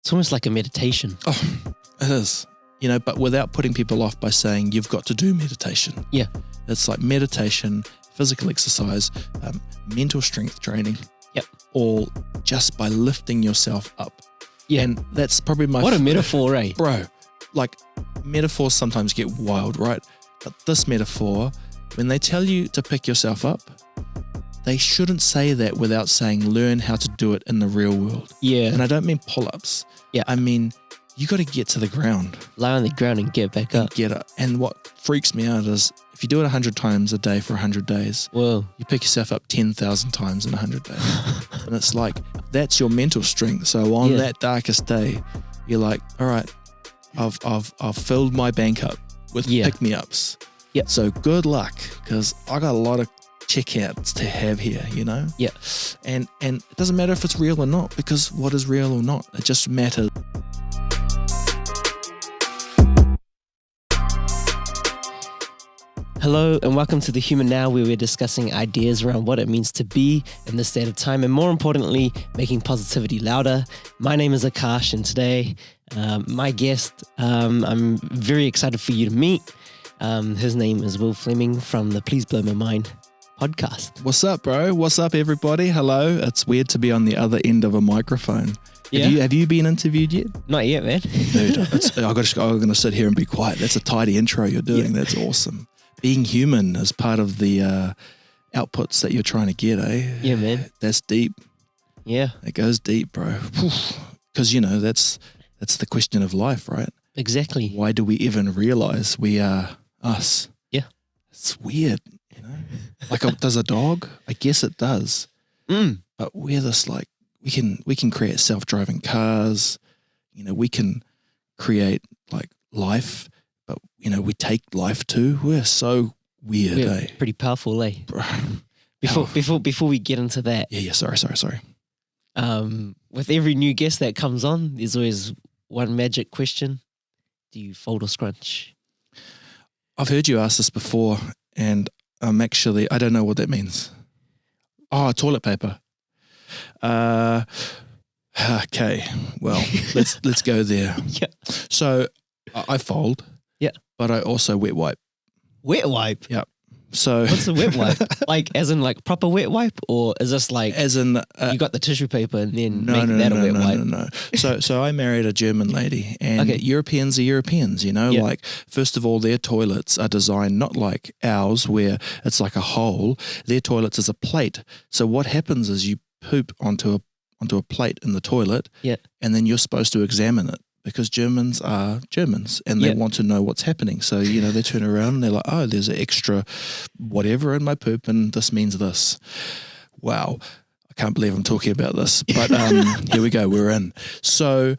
It's almost like a meditation. Oh, it is. But without putting people off by saying you've got to do meditation. Yeah. It's like meditation, physical exercise, mental strength training. Yep. All just by lifting yourself up. Yeah. And that's probably What a metaphor, eh? Bro, like metaphors sometimes get wild, right? But this metaphor, when they tell you to pick yourself up, they shouldn't say that without saying learn how to do it in the real world. Yeah. And I don't mean pull-ups. Yeah. I mean, you got to get to the ground. Lie on the ground and get back up. Get up. And what freaks me out is if you do it 100 times a day for 100 days, Whoa. you pick yourself up 10,000 times in 100 days. And it's like, that's your mental strength. So on that darkest day, you're like, all right, I've filled my bank up with pick-me-ups. Yep. So good luck, because I got a lot of checkouts to have here, Yeah. And it doesn't matter if it's real or not, because what is real or not, it just matters. Hello and welcome to The Human Now, where we're discussing ideas around what it means to be in this state of time and, more importantly, making positivity louder. My name is Akash, and today my guest I'm very excited for you to meet. His name is Will Fleming from the Please Blow My Mind podcast. What's up, bro? What's up, everybody? Hello. It's weird to be on the other end of a microphone. Yeah. Have you been interviewed yet? Not yet, man. Dude, I'm going to sit here and be quiet. That's a tidy intro you're doing. That's awesome. Being human is part of the outputs that you're trying to get, eh? Yeah, man. That's deep. Yeah. It goes deep, bro. Because, that's the question of life, right? Exactly. Why do we even realize we are us? Yeah. It's weird, Like, does a dog? I guess it does. But we're this, like, we can create self-driving cars. We can create, like, life. But, we take life too. We're so weird, We're pretty powerful, eh? Bro. Before we get into that. Yeah, sorry. With every new guest that comes on, there's always one magic question. Do you fold or scrunch? I've heard you ask this before, and I don't know what that means. Oh, toilet paper. Okay, well, let's go there. Yeah. So I fold. Yeah. But I also wet wipe. Wet wipe? Yep. So what's a wet wipe? Like, as in, like, proper wet wipe? Or is this like, as in, you got the tissue paper and then a wet wipe? No. So I married a German lady, and Europeans are Europeans, like, first of all, their toilets are designed not like ours where it's like a hole. Their toilets is a plate. So what happens is you poop onto a plate in the toilet, and then you're supposed to examine it. Because Germans are Germans and they want to know what's happening. So, they turn around and they're like, oh, there's an extra whatever in my poop and this means this. Wow. I can't believe I'm talking about this. But here we go. We're in. So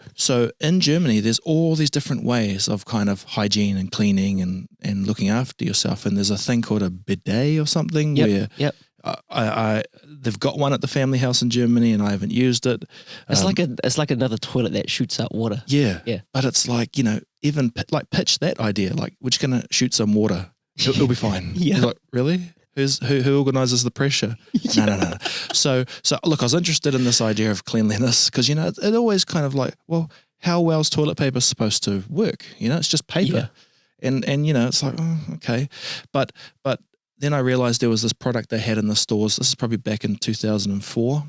in Germany, there's all these different ways of kind of hygiene and cleaning and looking after yourself. And there's a thing called a bidet or something where they've got one at the family house in Germany, and I haven't used it. It's like another toilet that shoots out water. Yeah. But it's like, even like pitch that idea, like we're just gonna shoot some water. It'll be fine. Yeah. Like, really? Who organizes the pressure? No. So look, I was interested in this idea of cleanliness because it always kind of like, well, how well's toilet paper supposed to work? It's just paper, and it's like, oh, okay, but. Then I realized there was this product they had in the stores. This is probably back in 2004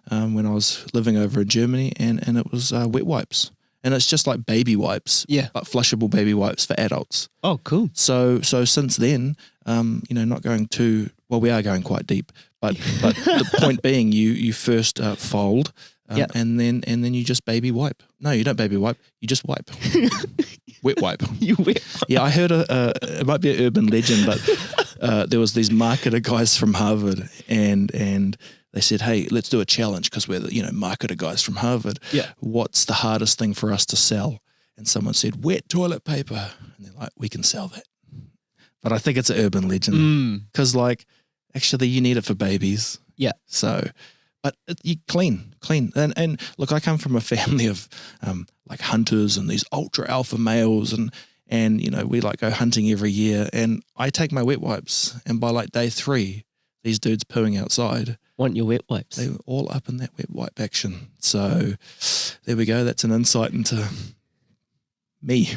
when I was living over in Germany, and it was wet wipes. And it's just like baby wipes, but flushable baby wipes for adults. Oh, cool. So since then, not going too, well, we are going quite deep, but the point being you first fold and then you just baby wipe. No, you don't baby wipe, you just wipe. Wet wipe. You wet wipe. Yeah, I heard it might be an urban legend, but there was these marketer guys from Harvard, and they said, hey, let's do a challenge because we're the marketer guys from Harvard. Yeah. What's the hardest thing for us to sell? And someone said, wet toilet paper. And they're like, we can sell that. But I think it's an urban legend because actually you need it for babies. Yeah. So, but you clean. And look, I come from a family of like hunters and these ultra alpha males and we like go hunting every year, and I take my wet wipes, and by like day 3, these dudes pooing outside. Want your wet wipes. They were all up in that wet wipe action. So there we go. That's an insight into me.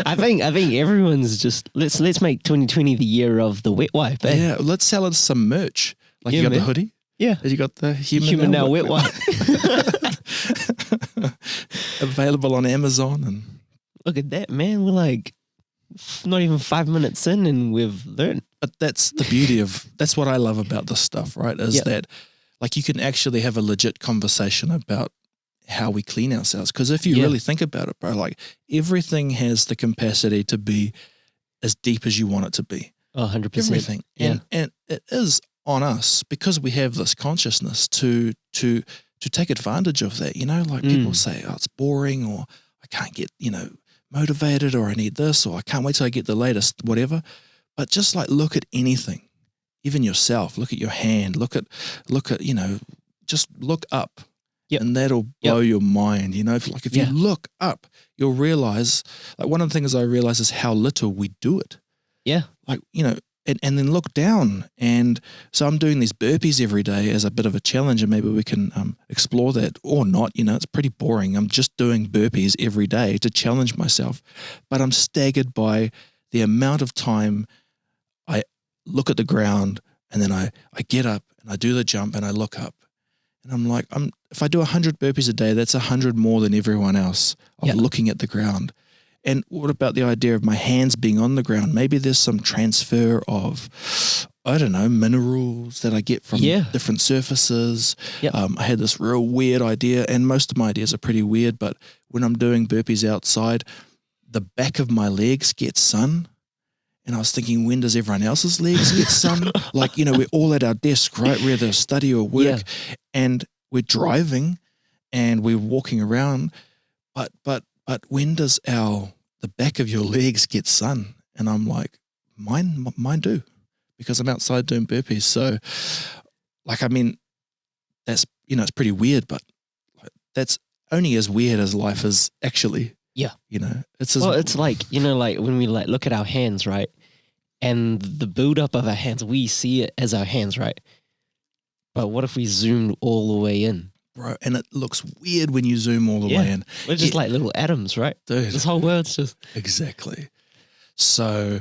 I think everyone's just let's make 2020 the year of the wet wipe. Eh? Yeah, let's sell us some merch. Like you got the hoodie. Yeah. You got the Human Now wet wipe. Available on Amazon. And look at that, man. We're like not even 5 minutes in and we've learned. But that's the beauty of, that's what I love about this stuff, right? Is that like you can actually have a legit conversation about how we clean ourselves. Because if you really think about it, bro, like everything has the capacity to be as deep as you want it to be. Oh, 100%. Everything. And it is on us because we have this consciousness to take advantage of that. You know, like people say, oh, it's boring, or I can't get, motivated, or I need this, or I can't wait till I get the latest, whatever. But just like look at anything, even yourself, look at your hand, look at, just look up. Yep. And that'll blow your mind. If you look up, you'll realize, like one of the things I realize is how little we do it. Yeah. Like, and then look down. And so I'm doing these burpees every day as a bit of a challenge, and maybe we can explore that or not. It's pretty boring. I'm just doing burpees every day to challenge myself. But I'm staggered by the amount of time I look at the ground and then I get up and I do the jump and I look up. And I'm like, if I do 100 burpees a day, that's 100 more than everyone else of looking at the ground. And what about the idea of my hands being on the ground? Maybe there's some transfer of, I don't know, minerals that I get from different surfaces. Yep. I had this real weird idea, and most of my ideas are pretty weird, but when I'm doing burpees outside, the back of my legs get sun. And I was thinking, when does everyone else's legs get sun? Like, we're all at our desk, right? We're at the study or work, and we're driving and we're walking around. But when does the back of your legs get sun? And I'm like, mine do, because I'm outside doing burpees. So, that's, it's pretty weird, but that's only as weird as life is actually. Yeah. It's like, like when we look at our hands, right? And the build-up of our hands, we see it as our hands, right? But what if we zoomed all the way in? Bro, and it looks weird when you zoom all the way in. We're just like little atoms, right? Dude. This whole world's just... Exactly. So,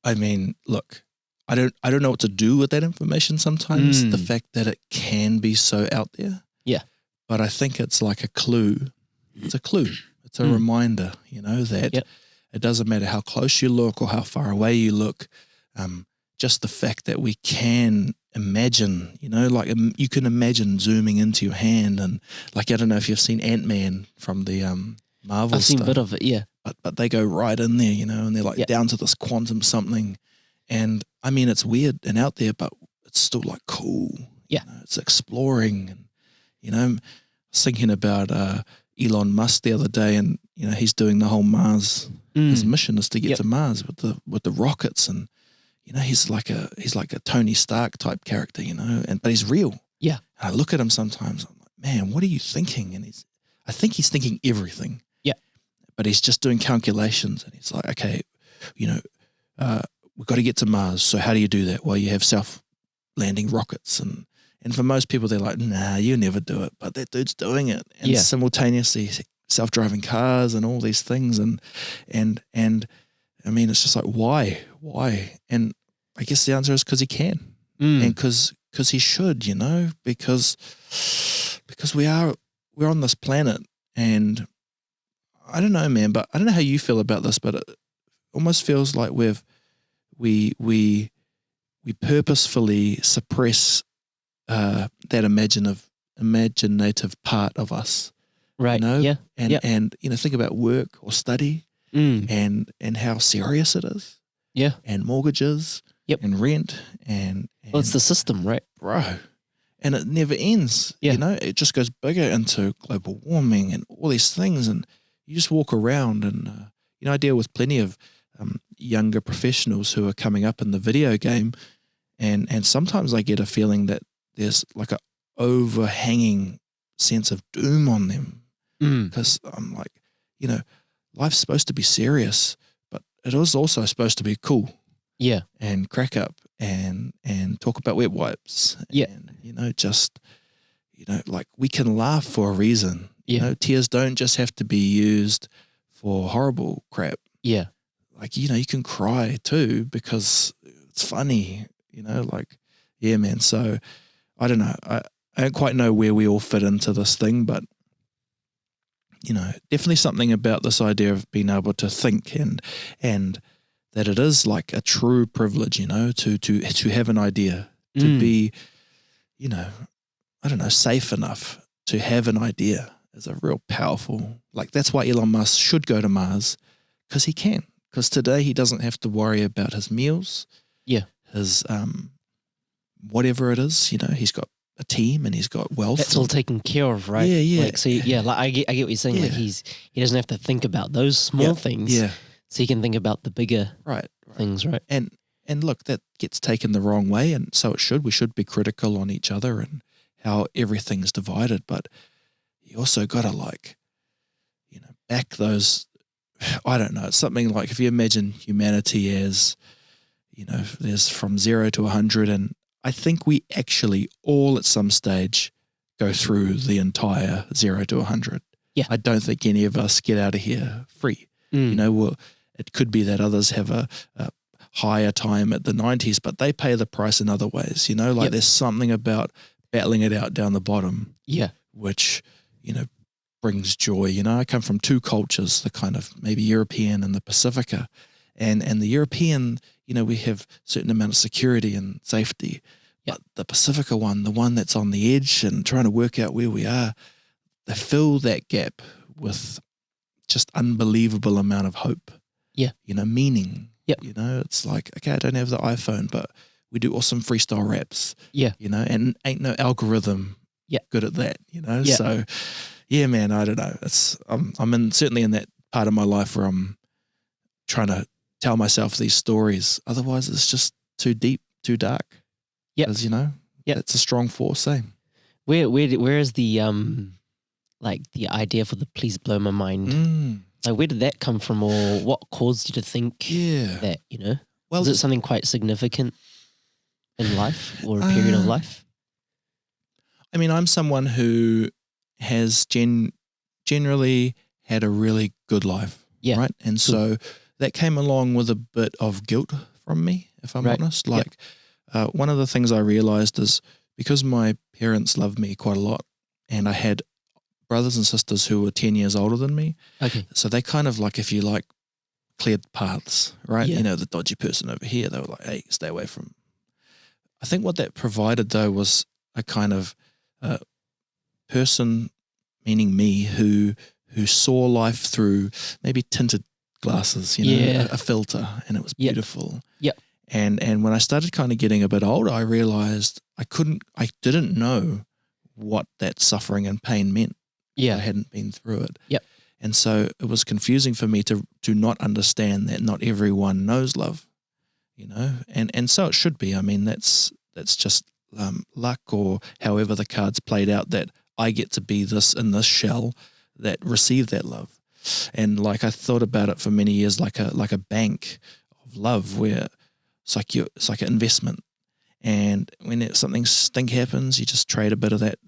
look, I don't know what to do with that information sometimes, the fact that it can be so out there. Yeah. But I think it's like a clue. It's a clue. It's a reminder, that it doesn't matter how close you look or how far away you look. Just the fact that we can imagine, you can imagine zooming into your hand, and like, I don't know if you've seen Ant-Man from the Marvel I've seen stuff, a bit of it, yeah. But they go right in there, and they're like down to this quantum something. And it's weird and out there, but it's still like cool. Yeah. It's exploring. And, I was thinking about Elon Musk the other day, and he's doing the whole Mars. His mission is to get to Mars with the rockets, and he's like a Tony Stark type character, but he's real. Yeah. And I look at him sometimes, I'm like, man, what are you thinking? And I think he's thinking everything. Yeah. But he's just doing calculations, and he's like, okay, we've got to get to Mars. So how do you do that? Well, you have self-landing rockets, and for most people, they're like, nah, you never do it. But that dude's doing it. And simultaneously self-driving cars and all these things. And it's just like, why? And I guess the answer is because he can. And because he should, because we're on this planet, and I don't know, man, but I don't know how you feel about this, but it almost feels like we purposefully suppress that imaginative part of us, right? And think about work or study, and how serious it is, and mortgages, and rent, and well, it's the system, right, bro? And it never ends. It just goes bigger into global warming and all these things, and you just walk around, and I deal with plenty of younger professionals who are coming up in the video game, and sometimes I get a feeling that there's like a overhanging sense of doom on them, because I'm like, life's supposed to be serious, but it is also supposed to be cool. Yeah. and crack up and talk about wet wipes. Yeah. And, just, like we can laugh for a reason. Yeah. Tears don't just have to be used for horrible crap. Yeah. Like, you can cry too because it's funny, like, yeah, man. So I don't know. I don't quite know where we all fit into this thing, but, definitely something about this idea of being able to think and that it is like a true privilege, to have an idea, to be, I don't know, safe enough to have an idea is a real powerful, like that's why Elon Musk should go to Mars, because he can. Because today he doesn't have to worry about his meals, his whatever it is. He's got a team and he's got wealth. That's all taken care of, right? Yeah. Like, so like I get what you're saying. Like he doesn't have to think about those small things. Yeah. So he can think about the bigger things, right? And look, that gets taken the wrong way, and so it should. We should be critical on each other and how everything's divided, but you also got to back those. I don't know. It's something like if you imagine humanity as, there's from 0 to 100, and I think we actually all at some stage go through the entire 0 to 100. Yeah. I don't think any of us get out of here free. Well, it could be that others have a higher time at the 90s, but they pay the price in other ways. There's something about battling it out down the bottom. Yeah. Which, brings joy. I come from two cultures, the kind of maybe European and the Pacifica. And the European, we have certain amount of security and safety. But the Pacifica one, the one that's on the edge and trying to work out where we are, they fill that gap with just unbelievable amount of hope. Yeah. Meaning. Yep. It's like, okay, I don't have the iPhone, but we do awesome freestyle raps. Yeah. And ain't no algorithm good at that, Yeah. So yeah, man, I don't know. I'm certainly in that part of my life where I'm trying to tell myself these stories. Otherwise it's just too deep, too dark. Yeah. Because, it's a strong force, eh? Where is the like the idea for the please blow my mind? Like where did that come from, or what caused you to think that, Well, is it something quite significant in life or a period of life? I mean, I'm someone who has generally had a really good life, right? And so that came along with a bit of guilt from me, if I'm honest. Like one of the things I realized is because my parents loved me quite a lot, and I had brothers and sisters who were 10 years older than me. Okay. So they kind of like, if you like, cleared paths, right? The dodgy person over here, they were like, hey, stay away from. I think what that provided though was a kind of person, meaning me, who saw life through maybe tinted glasses, a filter, and it was beautiful. Yep. And when I started kind of getting a bit older, I realized I didn't know what that suffering and pain meant. Yeah. I hadn't been through it. Yep. And so it was confusing for me to not understand that not everyone knows love, and so it should be. I mean, that's just luck, or however the cards played out, that I get to be this in this shell that received that love. And like I thought about it for many years like a bank of love, where it's like an investment. And when something stink happens, you just trade a bit of that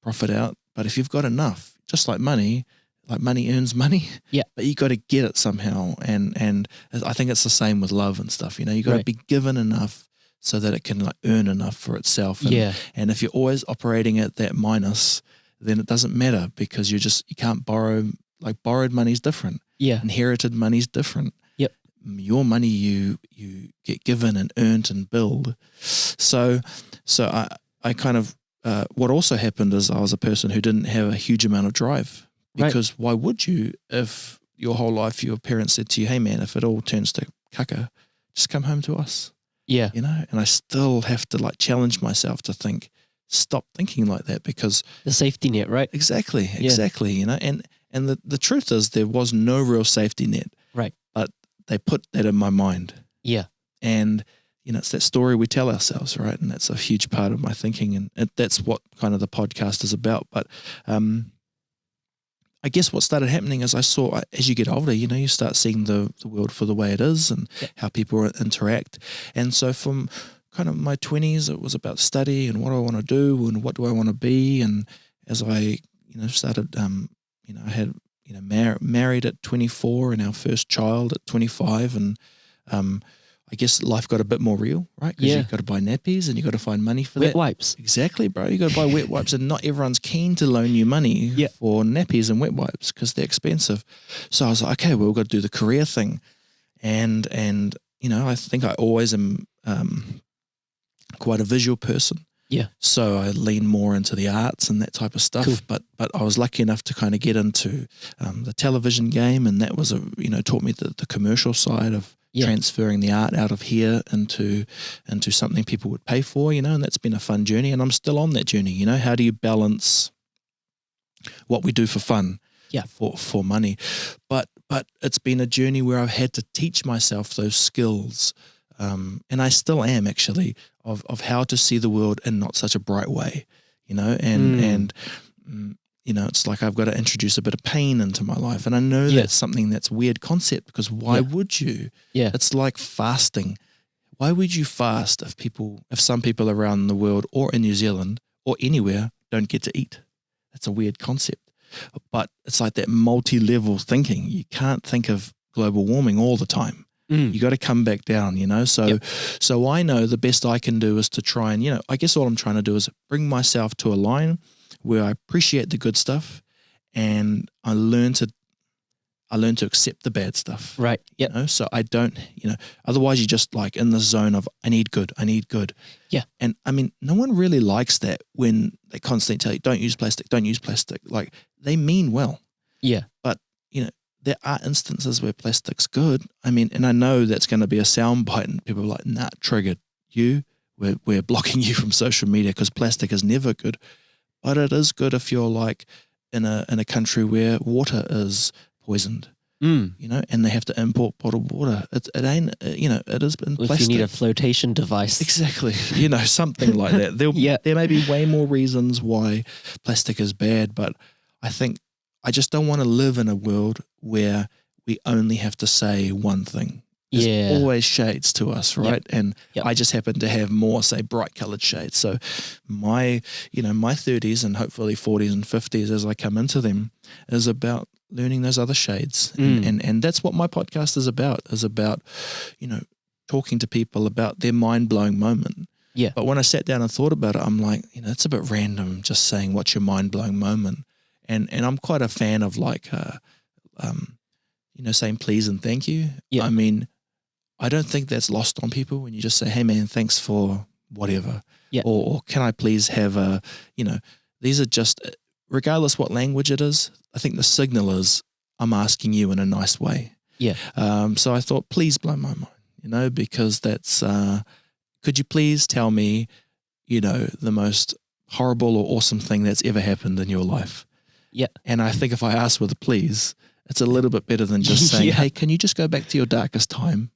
profit out. But if you've got enough, just like money earns money. Yeah. But you got to get it somehow. And I think it's the same with love and stuff. You got to be given enough so that it can earn enough for itself. And if you're always operating at that minus, then it doesn't matter, because you can't borrow. Like borrowed money's different. Yeah. Inherited money's different. Yep. Your money you get given and earned and build. So I kind of what also happened is I was a person who didn't have a huge amount of drive, because why would you, if your whole life your parents said to you, hey man, if it all turns to caca, just come home to us. Yeah. And I still have to challenge myself to stop thinking like that, because the safety net, right? Exactly. And the truth is there was no real safety net. Right. But they put that in my mind. Yeah. And, it's that story we tell ourselves, right? And that's a huge part of my thinking. And that's what kind of the podcast is about. But I I guess what started happening is I saw, as you get older, you start seeing the world for the way it is and how people interact. And so from kind of my 20s, it was about study and what do I want to do and what do I want to be. And as I, started, I had, married at 24 and our first child at 25. And I guess life got a bit more real, right? Because you've got to buy nappies and you've got to find money for wet that. wipes. Exactly, bro. You got to buy wet wipes, and not everyone's keen to loan you money for nappies and wet wipes because they're expensive. So I was like, okay, well, we've got to do the career thing, and I think I always am quite a visual person. Yeah. So I lean more into the arts and that type of stuff. Cool. But I was lucky enough to kind of get into the television game, and that was taught me the commercial side of transferring the art out of here into something people would pay for, and that's been a fun journey, and I'm still on that journey. How do you balance what we do for fun for money? But it's been a journey where I've had to teach myself those skills, and I still am actually, of how to see the world in not such a bright way, and it's like I've got to introduce a bit of pain into my life. And I know that's something that's a weird concept, because why would you? Yeah. It's like fasting. Why would you fast if some people around the world or in New Zealand or anywhere don't get to eat? That's a weird concept. But it's like that multi-level thinking. You can't think of global warming all the time. You got to come back down, So I know the best I can do is to try and, I guess all I'm trying to do is bring myself to a line where I appreciate the good stuff, and I learn to accept the bad stuff. Right. Yeah. So I don't, otherwise you're just like in the zone of I need good. Yeah. And I mean, no one really likes that when they constantly tell you, don't use plastic. Like, they mean well. Yeah. But, there are instances where plastic's good. I mean, and I know that's going to be a soundbite, and people are like, nah, triggered. We're blocking you from social media because plastic is never good. But it is good if you're like in a country where water is poisoned, and they have to import bottled water. It ain't, it is in plastic. If you need a flotation device. Exactly. Something like that. There may be way more reasons why plastic is bad, but I think I just don't want to live in a world where we only have to say one thing. There's always shades to us, right? And I just happen to have more, say, bright colored shades. So my 30s and hopefully 40s and 50s as I come into them is about learning those other shades. And that's what my podcast is about, talking to people about their mind-blowing moment. Yeah. But when I sat down and thought about it, I'm like, it's a bit random just saying what's your mind-blowing moment. And I'm quite a fan of like, saying please and thank you. Yeah. I mean, I don't think that's lost on people when you just say, hey man, thanks for whatever. Yeah. Or can I please have these are just, regardless what language it is, I think the signal is I'm asking you in a nice way. Yeah. So I thought, please blow my mind, because that's, could you please tell me, the most horrible or awesome thing that's ever happened in your life? Yeah. And I think if I ask with a please, it's a little bit better than just saying, hey, can you just go back to your darkest time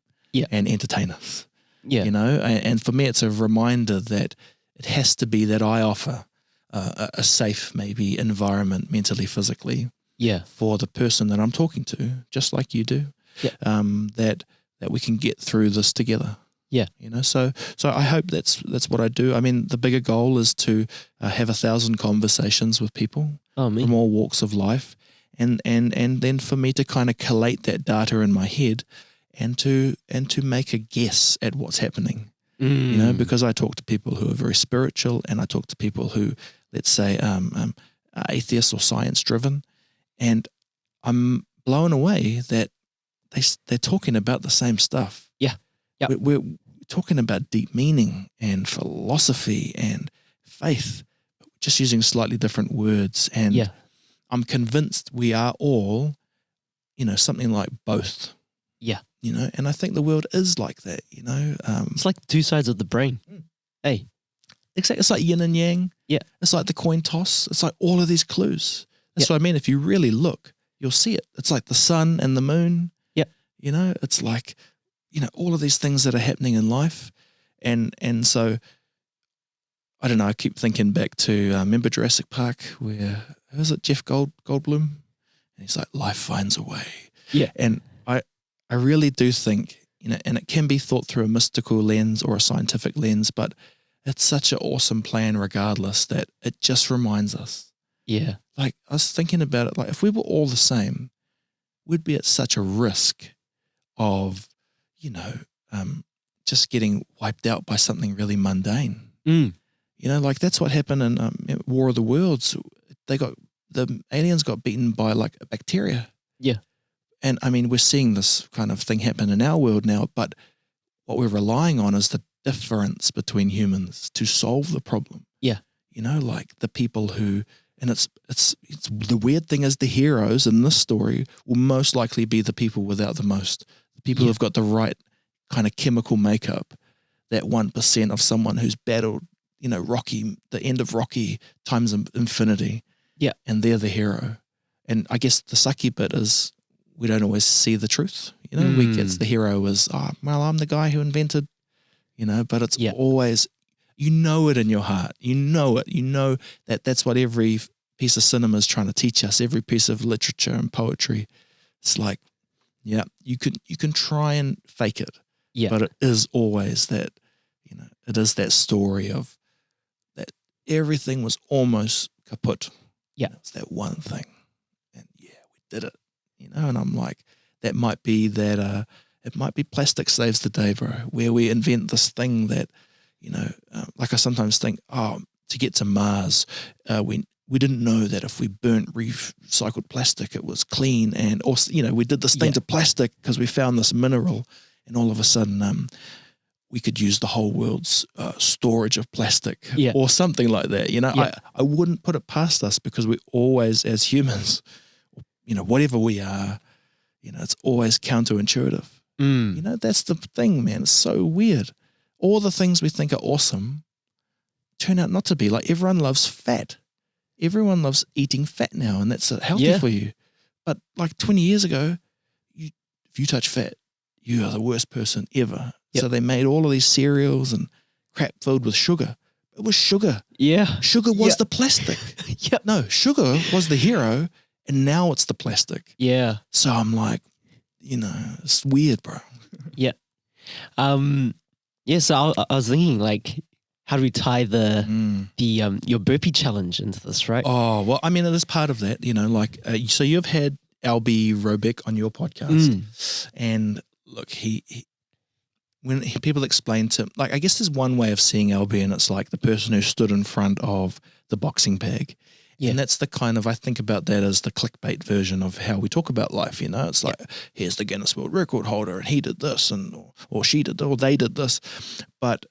and entertain us? Yeah. And for me, it's a reminder that it has to be that I offer a safe, maybe, environment mentally, physically for the person that I'm talking to, just like you do, that we can get through this together. Yeah. So I hope that's what I do. I mean, the bigger goal is to have 1,000 conversations with people from all walks of life. And then for me to kind of collate that data in my head and to make a guess at what's happening, because I talk to people who are very spiritual, and I talk to people who, let's say, are atheist or science driven, and I'm blown away that they're talking about the same stuff. Yeah. Yep. We're talking about deep meaning and philosophy and faith, just using slightly different words. And I'm convinced we are all, something like both. Yeah. And I think the world is like that, It's like two sides of the brain. Hey. Exactly. It's like yin and yang. Yeah. It's like the coin toss. It's like all of these clues. That's what I mean. If you really look, you'll see it. It's like the sun and the moon. Yeah. It's like, all of these things that are happening in life. And so, I don't know, I keep thinking back to, remember Jurassic Park where, who was it, Jeff Goldblum? And he's like, life finds a way. Yeah. And I really do think, and it can be thought through a mystical lens or a scientific lens, but it's such an awesome plan regardless that it just reminds us. Yeah. Like, I was thinking about it, like, if we were all the same, we'd be at such a risk of, just getting wiped out by something really mundane. Like that's what happened in War of the Worlds. The aliens got beaten by like a bacteria. Yeah. And I mean, we're seeing this kind of thing happen in our world now, but what we're relying on is the difference between humans to solve the problem. Yeah. Like the people who, and it's the weird thing is the heroes in this story will most likely be the people without the most, the people who've got the right kind of chemical makeup, that 1% of someone who's battled, Rocky, the end of Rocky times infinity. Yeah. And they're the hero. And I guess the sucky bit is we don't always see the truth. We get the hero as, I'm the guy who invented, but it's always, it in your heart. You know it. You know that that's what every piece of cinema is trying to teach us, every piece of literature and poetry. It's like, you can try and fake it. Yeah. But it is always that, it is that story of that everything was almost kaput. Yeah. It's that one thing. And we did it. And I'm like, that might be that, it might be plastic saves the day, bro, where we invent this thing that, like I sometimes think, to get to Mars, we didn't know that if we burnt recycled plastic, it was clean. And also, we did this thing to plastic because we found this mineral, and all of a sudden, we could use the whole world's storage of plastic or something like that. I wouldn't put it past us because we always, as humans, whatever we are, it's always counterintuitive. That's the thing, man. It's so weird. All the things we think are awesome turn out not to be. Like, everyone loves fat. Everyone loves eating fat now, and that's healthy for you. But like 20 years ago, if you touch fat, you are the worst person ever. Yep. So they made all of these cereals and crap filled with sugar. It was sugar. Yeah. Sugar was the plastic. No, sugar was the hero, and now it's the plastic. Yeah. So I'm like, it's weird, bro. Yeah. So I was thinking, like, how do we tie your burpee challenge into this, right? Oh, well, I mean, it is part of that, so you've had Albie Robeck on your podcast, and look, when people explain to him, like, I guess there's one way of seeing Albie, and it's like the person who stood in front of the boxing bag. Yeah. And that's the kind of, I think about that as the clickbait version of how we talk about life, It's like, here's the Guinness World Record holder, and he did this, or she did, or they did this. But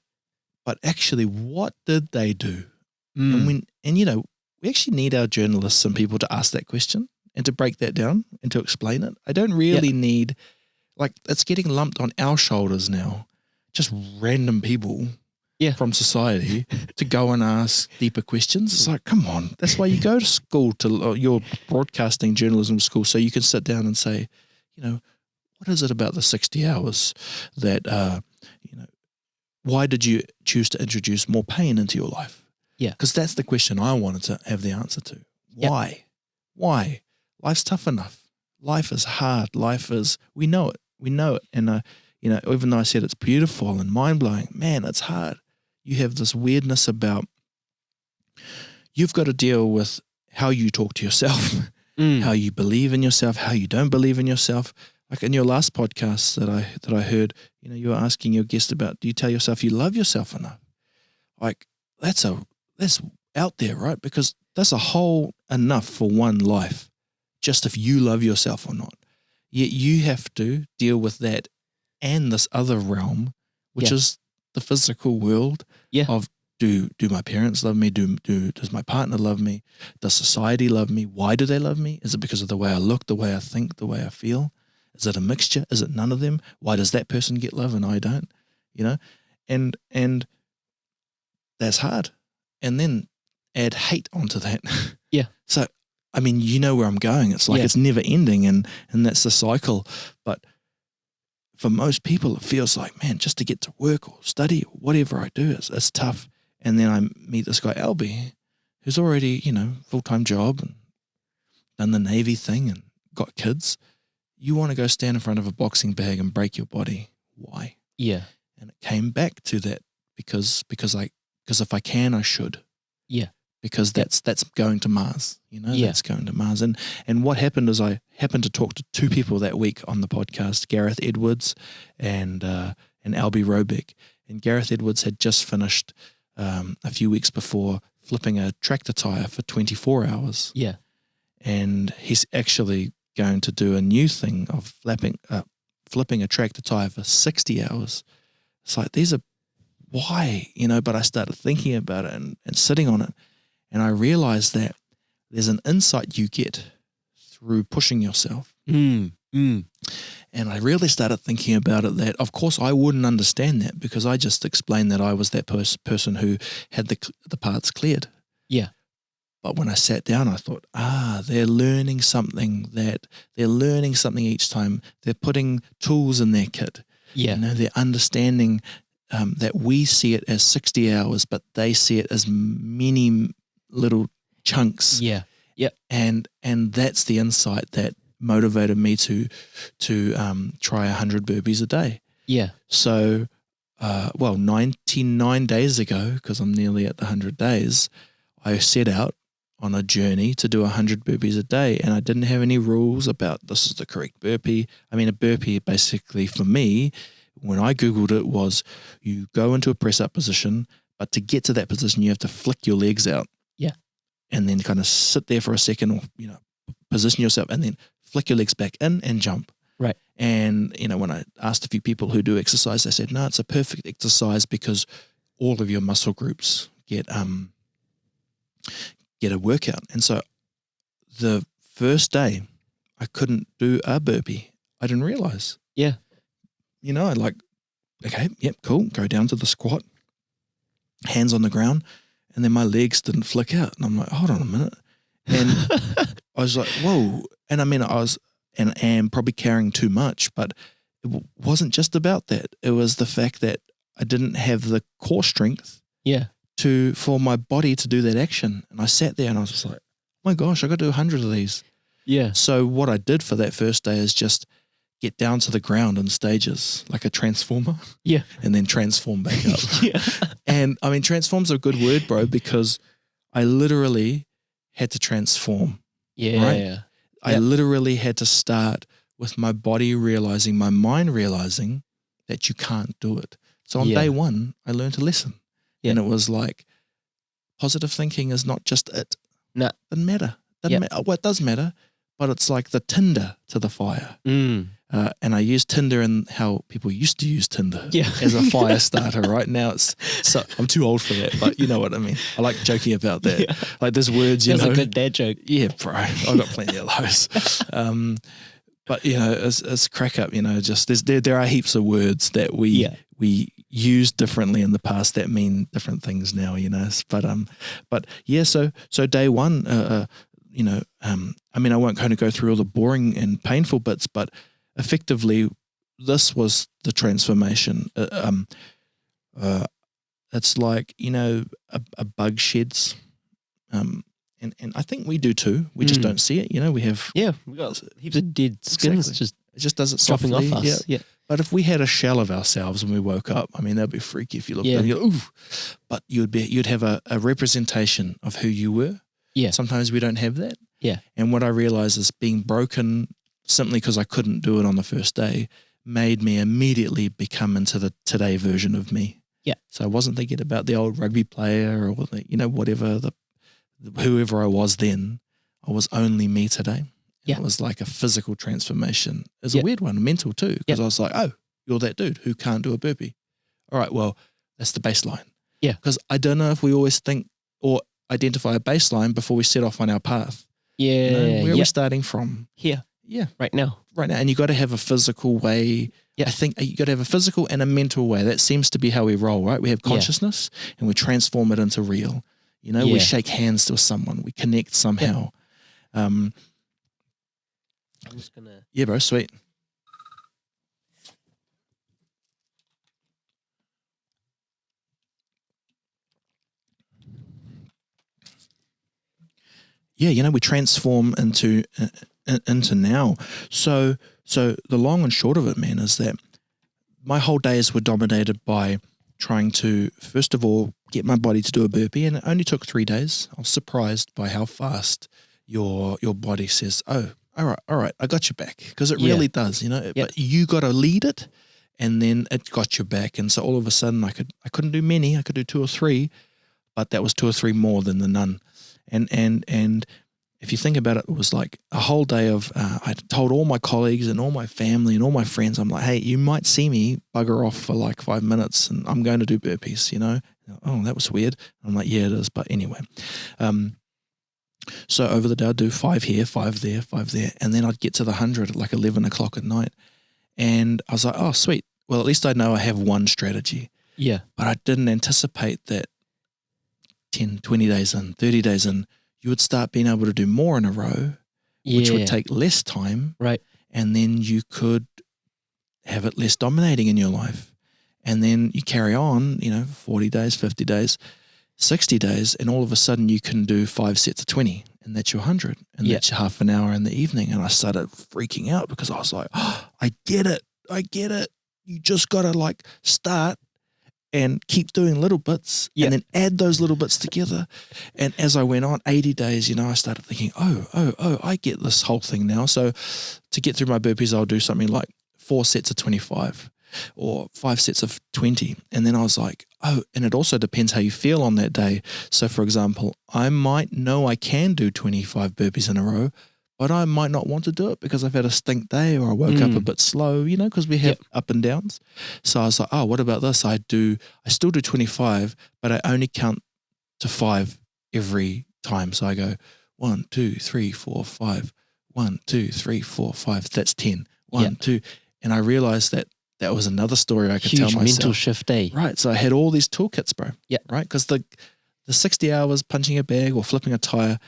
actually, what did they do? And we actually need our journalists and people to ask that question and to break that down and to explain it. I don't really need, like, it's getting lumped on our shoulders now, just random people from society to go and ask deeper questions. It's like, come on, that's why you go to school, to your broadcasting journalism school, so you can sit down and say, what is it about the 60 hours that, why did you choose to introduce more pain into your life? Yeah. Because that's the question I wanted to have the answer to. Why? Yep. Why? Life's tough enough. Life is hard. We know it. And, even though I said it's beautiful and mind-blowing, man, it's hard. You have this weirdness about, you've got to deal with how you talk to yourself, how you believe in yourself, how you don't believe in yourself. Like in your last podcast that I heard, you were asking your guest about, do you tell yourself you love yourself enough? Like, that's out there, right? Because that's a whole enough for one life, just if you love yourself or not. Yet you have to deal with that and this other realm, which is the physical world of, do my parents love me? Does my partner love me? Does society love me? Why do they love me? Is it because of the way I look, the way I think, the way I feel? Is it a mixture? Is it none of them? Why does that person get love and I don't? And that's hard. And then add hate onto that. Yeah. So, I mean, where I'm going. It's like it's never ending, and that's the cycle. But for most people, it feels like, man, just to get to work or study or whatever I do, it's tough. And then I meet this guy, Albie, who's already, full-time job and done the Navy thing and got kids, you want to go stand in front of a boxing bag and break your body. Why? Yeah. And it came back to that because if I can, I should. Yeah. Because that's going to Mars, Yeah. that's going to Mars. And what happened is I happened to talk to two people that week on the podcast, Gareth Edwards and Albie Robeck. And Gareth Edwards had just finished a few weeks before flipping a tractor tire for 24 hours. Yeah. And he's actually going to do a new thing of flipping a tractor tire for 60 hours. It's like, these are why, but I started thinking about it and sitting on it. And I realized that there's an insight you get through pushing yourself. And I really started thinking about it that, of course, I wouldn't understand that because I just explained that I was that person who had the parts cleared. Yeah. But when I sat down, I thought, they're learning something each time. They're putting tools in their kit. Yeah. They're understanding that we see it as 60 hours, but they see it as many little chunks. Yeah. Yep. And that's the insight that motivated me to try 100 burpees a day. Yeah. So, 99 days ago, because I'm nearly at the 100 days, I set out on a journey to do 100 burpees a day, and I didn't have any rules about this is the correct burpee. I mean, a burpee basically for me, when I Googled it, was you go into a press-up position, but to get to that position, you have to flick your legs out. Yeah. And then kind of sit there for a second or, position yourself and then flick your legs back in and jump. Right. And, when I asked a few people who do exercise, they said, no, it's a perfect exercise because all of your muscle groups get a workout. And so the first day I couldn't do a burpee. I didn't realize. Yeah. I'd like, okay, yep, cool. Go down to the squat, hands on the ground. And then my legs didn't flick out. And I'm like, hold on a minute. And I was like, whoa. And I mean, I was and am probably carrying too much, but it wasn't just about that. It was the fact that I didn't have the core strength for my body to do that action. And I sat there and I was just like, oh my gosh, I got to do 100 of these. Yeah. So what I did for that first day is just get down to the ground in stages like a transformer. Yeah. And then transform back up. Yeah. And I mean, transform's a good word, bro, because I literally had to transform. Yeah. Right? I literally had to start with my body realizing, my mind realizing that you can't do it. So on day one, I learned a lesson. Yeah. And it was like, positive thinking is not just it. No. Doesn't matter. Well, it does matter, but it's like the tinder to the fire. And I use Tinder and how people used to use Tinder as a fire starter. Right now, I'm too old for that, but you know what I mean. I like joking about that. Yeah. Like there's words, That's a good dad joke. Yeah, bro. I've got plenty of those. But it's crack up. Just there are heaps of words that we used differently in the past that mean different things now. But yeah. So day one, I mean, I won't kind of go through all the boring and painful bits, but effectively, this was the transformation. It's like, a bug sheds. And I think we do too. We just don't see it. We have... Yeah, we got heaps of dead skins. Exactly. It just does it dropping softly. off us. Yeah. But if we had a shell of ourselves when we woke up, I mean, that'd be freaky if you looked at it and you go, ooh. But you'd have a representation of who you were. Yeah. Sometimes we don't have that. Yeah. And what I realized is being broken simply because I couldn't do it on the first day made me immediately become into the today version of me. Yeah. So I wasn't thinking about the old rugby player or whatever whoever I was then. I was only me today. Yeah. It was like a physical transformation. It's a weird one, mental too, because I was like, oh, you're that dude who can't do a burpee. All right, well, that's the baseline. Yeah. Because I don't know if we always think or identify a baseline before we set off on our path. Yeah. Where are we starting from? Here. Yeah. Right now. And you got to have a physical way. Yeah. I think you got to have a physical and a mental way. That seems to be how we roll, right? We have consciousness and we transform it into real. We shake hands to someone, we connect somehow. Yeah. I'm just going to... Yeah, bro, sweet. Yeah, we transform into into now. So the long and short of it, man, is that my whole days were dominated by trying to, first of all, get my body to do a burpee, and it only took 3 days. I was surprised by how fast your body says, "Oh, all right, I got your back," because it really does, But you got to lead it, and then it got your back, and so all of a sudden I couldn't do many, I could do 2 or 3, but that was 2 or 3 more than the none, and if you think about it, it was like a whole day of, I told all my colleagues and all my family and all my friends, I'm like, hey, you might see me bugger off for like 5 minutes and I'm going to do burpees, Oh, that was weird. I'm like, yeah, it is. But anyway, so over the day I'd do 5 here, 5 there, 5 there. And then I'd get to the 100 at like 11 o'clock at night. And I was like, oh, sweet. Well, at least I know I have one strategy. Yeah. But I didn't anticipate that 10, 20 days in, 30 days in, you would start being able to do more in a row, which would take less time. Right. And then you could have it less dominating in your life. And then you carry on, 40 days, 50 days, 60 days, and all of a sudden you can do 5 sets of 20, and that's your 100, and that's your half an hour in the evening. And I started freaking out because I was like, oh, I get it. You just got to start and keep doing little bits and then add those little bits together. And as I went on 80 days, I started thinking, oh, I get this whole thing now. So to get through my burpees, I'll do something like 4 sets of 25 or 5 sets of 20. And then I was like, oh, and it also depends how you feel on that day. So for example, I might know I can do 25 burpees in a row, but I might not want to do it because I've had a stink day or I woke up a bit slow, because we have up and downs. So I was like, oh, what about this? I still do 25, but I only count to 5 every time. So I go 1, 2, 3, 4, 5, 1, 2, 3, 4, 5. That's 10. 1, 2. And I realized that was another story I could tell myself. Huge mental shift, eh? Right. So I had all these toolkits, bro. Yeah. Right. Because the 60 hours punching a bag or flipping a tire,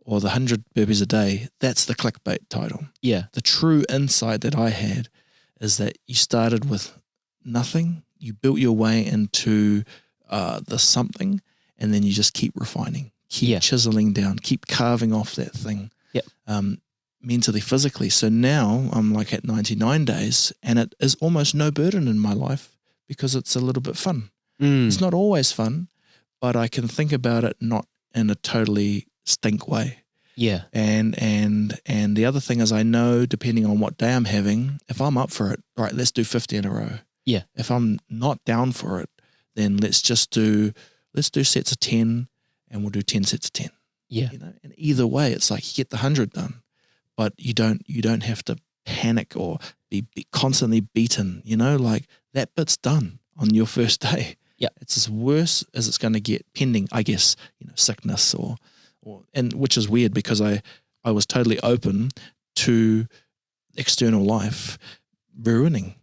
or the 100 burpees a day, that's the clickbait title. Yeah. The true insight that I had is that you started with nothing, you built your way into the something, and then you just keep refining, keep chiseling down, keep carving off that thing mentally, physically. So now I'm like at 99 days, and it is almost no burden in my life because it's a little bit fun. It's not always fun, but I can think about it not in a totally stink way. Yeah. And the other thing is I know depending on what day I'm having, if I'm up for it, right, let's do 50 in a row. Yeah. If I'm not down for it, then let's do sets of 10 and we'll do 10 sets of 10. Yeah. And either way, it's like you get the 100 done, but you don't have to panic or be constantly beaten, like that bit's done on your first day. Yeah. It's as worse as it's going to get pending, I guess, sickness and which is weird because I was totally open to external life ruining,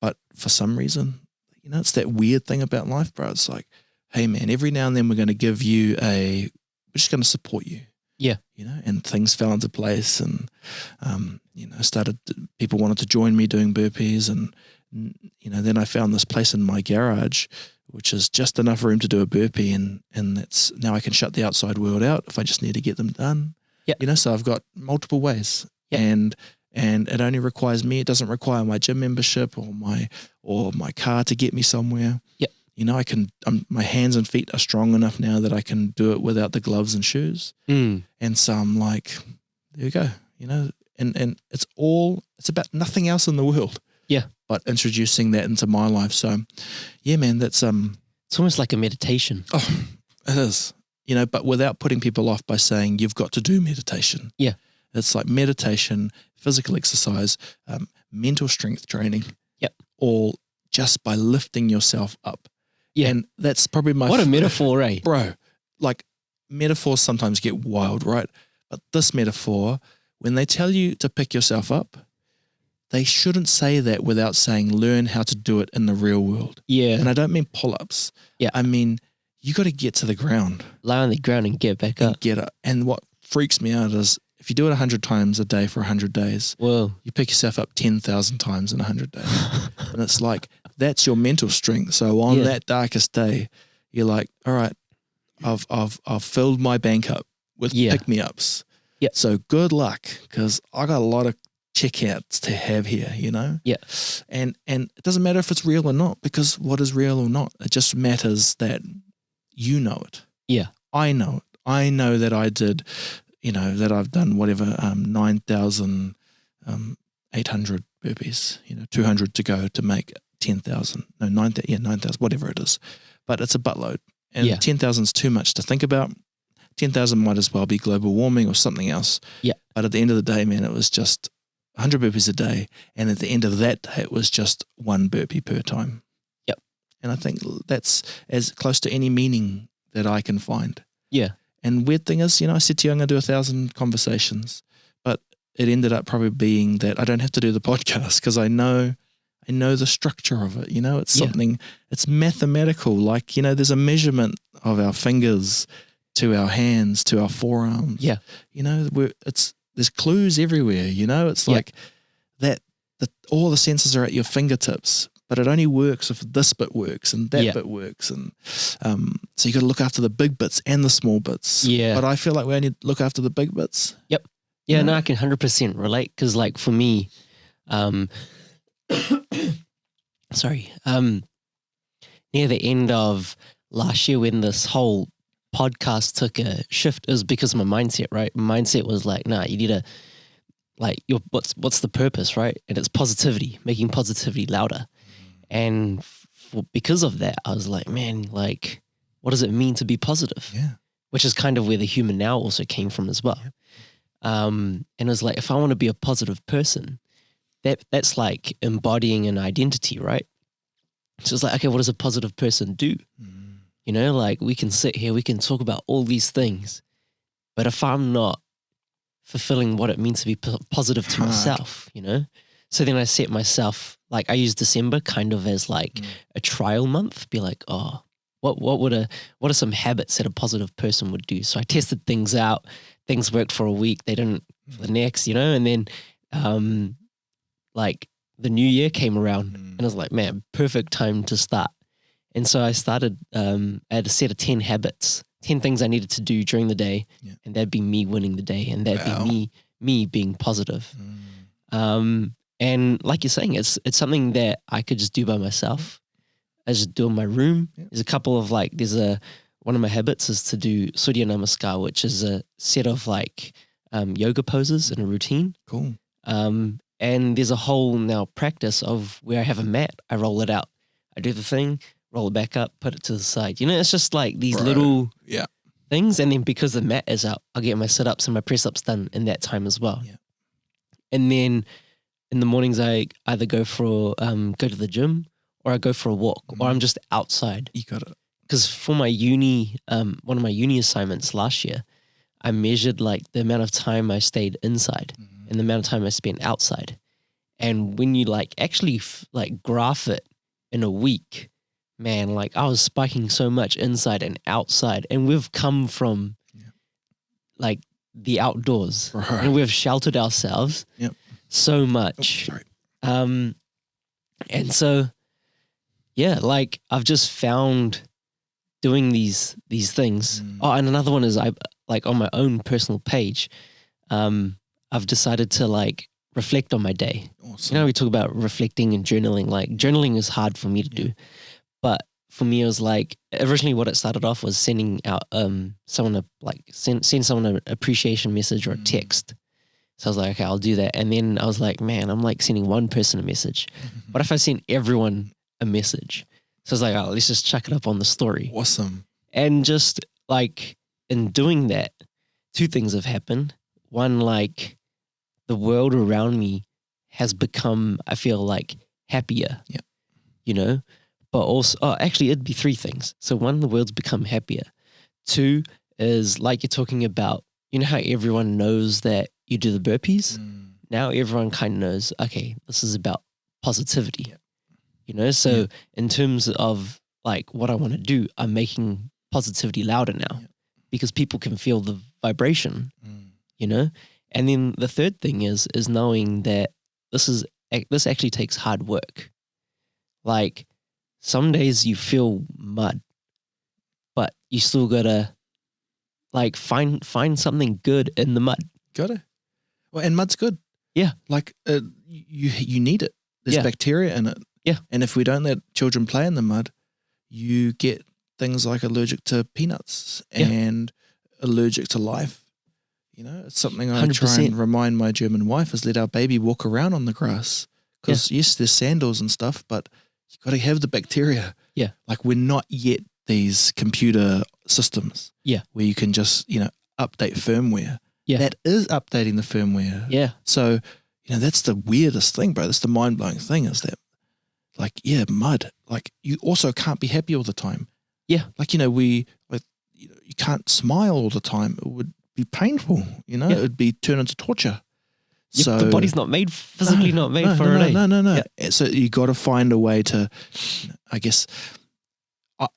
but for some reason, it's that weird thing about life, bro. It's like, hey man, every now and then we're going to give you we're just going to support you. Yeah. And things fell into place and, people wanted to join me doing burpees and, then I found this place in my garage which is just enough room to do a burpee, and that's now I can shut the outside world out if I just need to get them done. Yeah. So I've got multiple ways, yeah. and it only requires me. It doesn't require my gym membership or my car to get me somewhere. Yeah. I can. My hands and feet are strong enough now that I can do it without the gloves and shoes. And so I'm like, there you go. And it's about nothing else in the world. Yeah. But introducing that into my life. So, yeah, man, that's it's almost like a meditation. Oh, it is. But without putting people off by saying you've got to do meditation. Yeah. It's like meditation, physical exercise, mental strength training. Yep. All just by lifting yourself up. Yeah. And that's probably what a metaphor, eh? Bro, like metaphors sometimes get wild, right? But this metaphor, when they tell you to pick yourself up, they shouldn't say that without saying learn how to do it in the real world. Yeah. And I don't mean pull-ups. Yeah. I mean, you got to get to the ground. Lie on the ground and get back up. Get up. And what freaks me out is if you do it 100 times a day for 100 days, whoa, you pick yourself up 10,000 times in 100 days. And it's like, that's your mental strength. So on that darkest day, you're like, all right, I've filled my bank up with pick-me-ups. Yeah. So good luck, because I got a lot of checkouts to have here, you know? Yeah. And it doesn't matter if it's real or not, because what is real or not? It just matters that you know it. Yeah. I know it. I know that I did, that I've done whatever, 9,800 burpees, 200 to go to make 10,000. No, 9,000, whatever it is. But it's a buttload. And 10,000 is too much to think about. 10,000 might as well be global warming or something else. Yeah. But at the end of the day, man, it was just 100 burpees a day. And at the end of that day, it was just one burpee per time. Yep. And I think that's as close to any meaning that I can find. Yeah. And weird thing is, I said to you, I'm going to do 1,000 conversations, but it ended up probably being that I don't have to do the podcast because I know the structure of it. It's something, it's mathematical. Like, there's a measurement of our fingers to our hands, to our forearms. Yeah. There's clues everywhere, it's like that all the senses are at your fingertips, but it only works if this bit works and that bit works. And so you got to look after the big bits and the small bits. Yeah. But I feel like we only look after the big bits. Yep. Yeah, no, I can 100% relate because like for me, near the end of last year when this whole podcast took a shift, it was because of my mindset, right? My mindset was like, nah, you need to, like, what's the purpose, right? And it's positivity, making positivity louder. And because of that, I was like, man, like, what does it mean to be positive? Yeah. Which is kind of where the human now also came from as well. Yep. And it was like, if I want to be a positive person, that's like embodying an identity, right? So it's like, okay, what does a positive person do? Like we can sit here, we can talk about all these things, but if I'm not fulfilling what it means to be positive to myself, so then I set myself, like I use December kind of as like a trial month, be like, oh, what are some habits that a positive person would do? So I tested things out, things worked for a week, they didn't for the next, and then like the new year came around and I was like, man, perfect time to start. And so I started, I had a set of 10 habits, 10 things I needed to do during the day. Yeah. And that'd be me winning the day. And that'd be me being positive. And like you're saying, it's something that I could just do by myself. I just do in my room. Yeah. There's a couple of one of my habits is to do Surya Namaskar, which is a set of like yoga poses and a routine. Cool. And there's a whole now practice of where I have a mat, I roll it out. I do the thing, roll it back up, put it to the side. It's just like these little things. And then because the mat is out, I'll get my sit-ups and my press-ups done in that time as well. Yeah. And then in the mornings, I either go to the gym or I go for a walk or I'm just outside. You got it. Because for my uni, one of my uni assignments last year, I measured like the amount of time I stayed inside and the amount of time I spent outside. And when you like actually graph it in a week, man, like I was spiking so much inside and outside, and we've come from like the outdoors and we've sheltered ourselves so much. And so, like I've just found doing these things. Oh, and another one is I like on my own personal page, I've decided to like reflect on my day. Awesome. We talk about reflecting and journaling. Like journaling is hard for me to do. But for me, it was like originally what it started off was sending out someone send someone an appreciation message or a text. So I was like, okay, I'll do that. And then I was like, man, I'm like sending one person a message. What if I send everyone a message? So I was like, oh, let's just chuck it up on the story. Awesome. And just like in doing that, two things have happened. One, like the world around me has become, I feel like, happier. Yeah. But also, actually, it'd be three things. So one, the world's become happier. Two is like you're talking about, how everyone knows that you do the burpees? Now everyone kind of knows, okay, this is about positivity. So in terms of like what I want to do, I'm making positivity louder now because people can feel the vibration, And then the third thing is knowing that this actually takes hard work. Like some days you feel mud, but you still gotta like find something good in the mud. Got it. Well, and mud's good. Yeah. Like you need it. There's bacteria in it. Yeah. And if we don't let children play in the mud, you get things like allergic to peanuts and allergic to life. You know, it's something I 100%. try and remind my German wife is let our baby walk around on the grass. Because yes, there's sandals and stuff, but you got to have the bacteria. Yeah. Like we're not yet these computer systems. Yeah. Where you can just, update firmware. Yeah. That is updating the firmware. Yeah. So, that's the weirdest thing, bro. That's the mind-blowing thing is that, like, mud. Like, you also can't be happy all the time. Yeah. Like, you can't smile all the time. It would be painful, It would be turn into torture. Yep, So the body's not made, physically not made for it. No. Yeah. So you got to find a way to, I guess,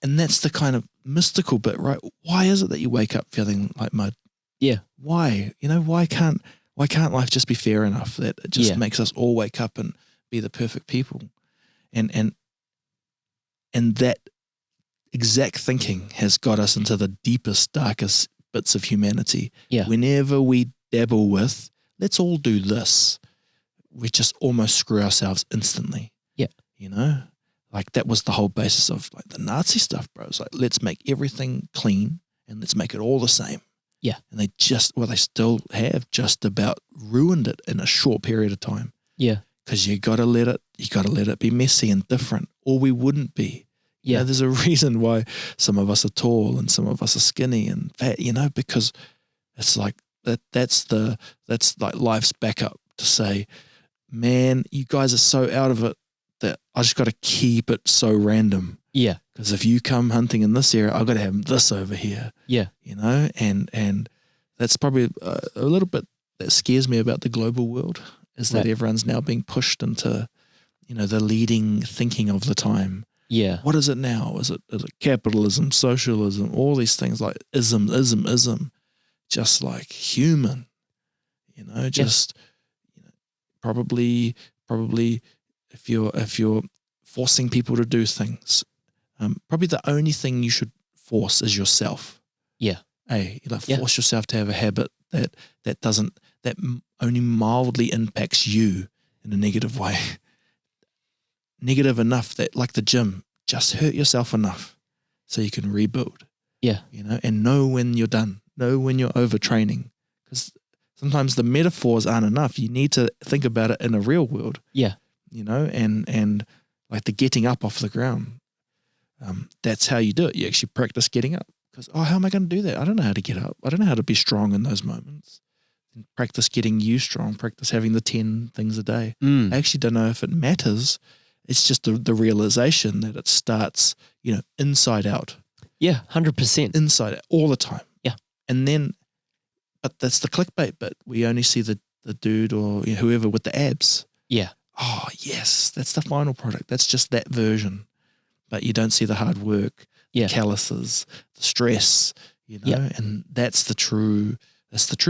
and that's the kind of mystical bit, right? Why is it that you wake up feeling like mud? Yeah. Why? Why can't life just be fair enough that it just makes us all wake up and be the perfect people? And that exact thinking has got us into the deepest, darkest bits of humanity. Yeah. Whenever we dabble with, let's all do this, we just almost screw ourselves instantly. Yeah. Like that was the whole basis of like the Nazi stuff, bro. It's like, let's make everything clean and let's make it all the same. Yeah. And they still have just about ruined it in a short period of time. Yeah. Because you got to let it be messy and different, or we wouldn't be. Yeah. There's a reason why some of us are tall and some of us are skinny and fat, because it's like that's like life's backup to say, man, you guys are so out of it that I just got to keep it so random. Yeah. Because if you come hunting in this area, I've got to have this over here. Yeah. And that's probably a little bit that scares me about the global world is that everyone's now being pushed into, the leading thinking of the time. Yeah. What is it now? Is it capitalism, socialism, all these things like ism, just like human, probably if you're forcing people to do things, probably the only thing you should force is yourself. Yeah. Force yourself to have a habit that only mildly impacts you in a negative way. Negative enough that, like the gym, just hurt yourself enough so you can rebuild. Yeah. And know when you're done. Know when you're overtraining. Because sometimes the metaphors aren't enough. You need to think about it in a real world. Yeah. And like the getting up off the ground. That's how you do it. You actually practice getting up. Because, how am I going to do that? I don't know how to get up. I don't know how to be strong in those moments. And practice getting you strong. Practice having the 10 things a day. I actually don't know if it matters. It's just the realization that it starts, inside out. Yeah, 100%. Inside out, all the time. Yeah. And then, but that's the clickbait bit. We only see the dude or whoever with the abs. Yeah. Oh, yes, that's the final product. That's just that version. But you don't see the hard work, the calluses, the stress, and that's the true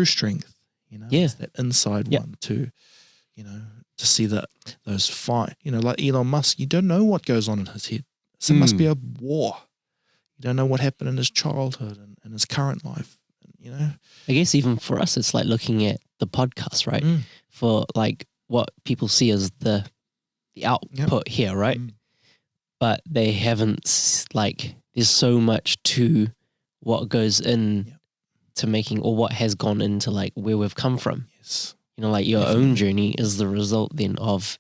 strength, Yeah. It's that inside one to see that those fight, like Elon Musk, you don't know what goes on in his head. So it must be a war. You don't know what happened in his childhood and his current life, I guess even for us, it's like looking at the podcast, right? For like what people see as the output here, right? But they haven't, there's so much to what goes in to making, or what has gone into like where we've come from. Yes. Your own journey is the result then of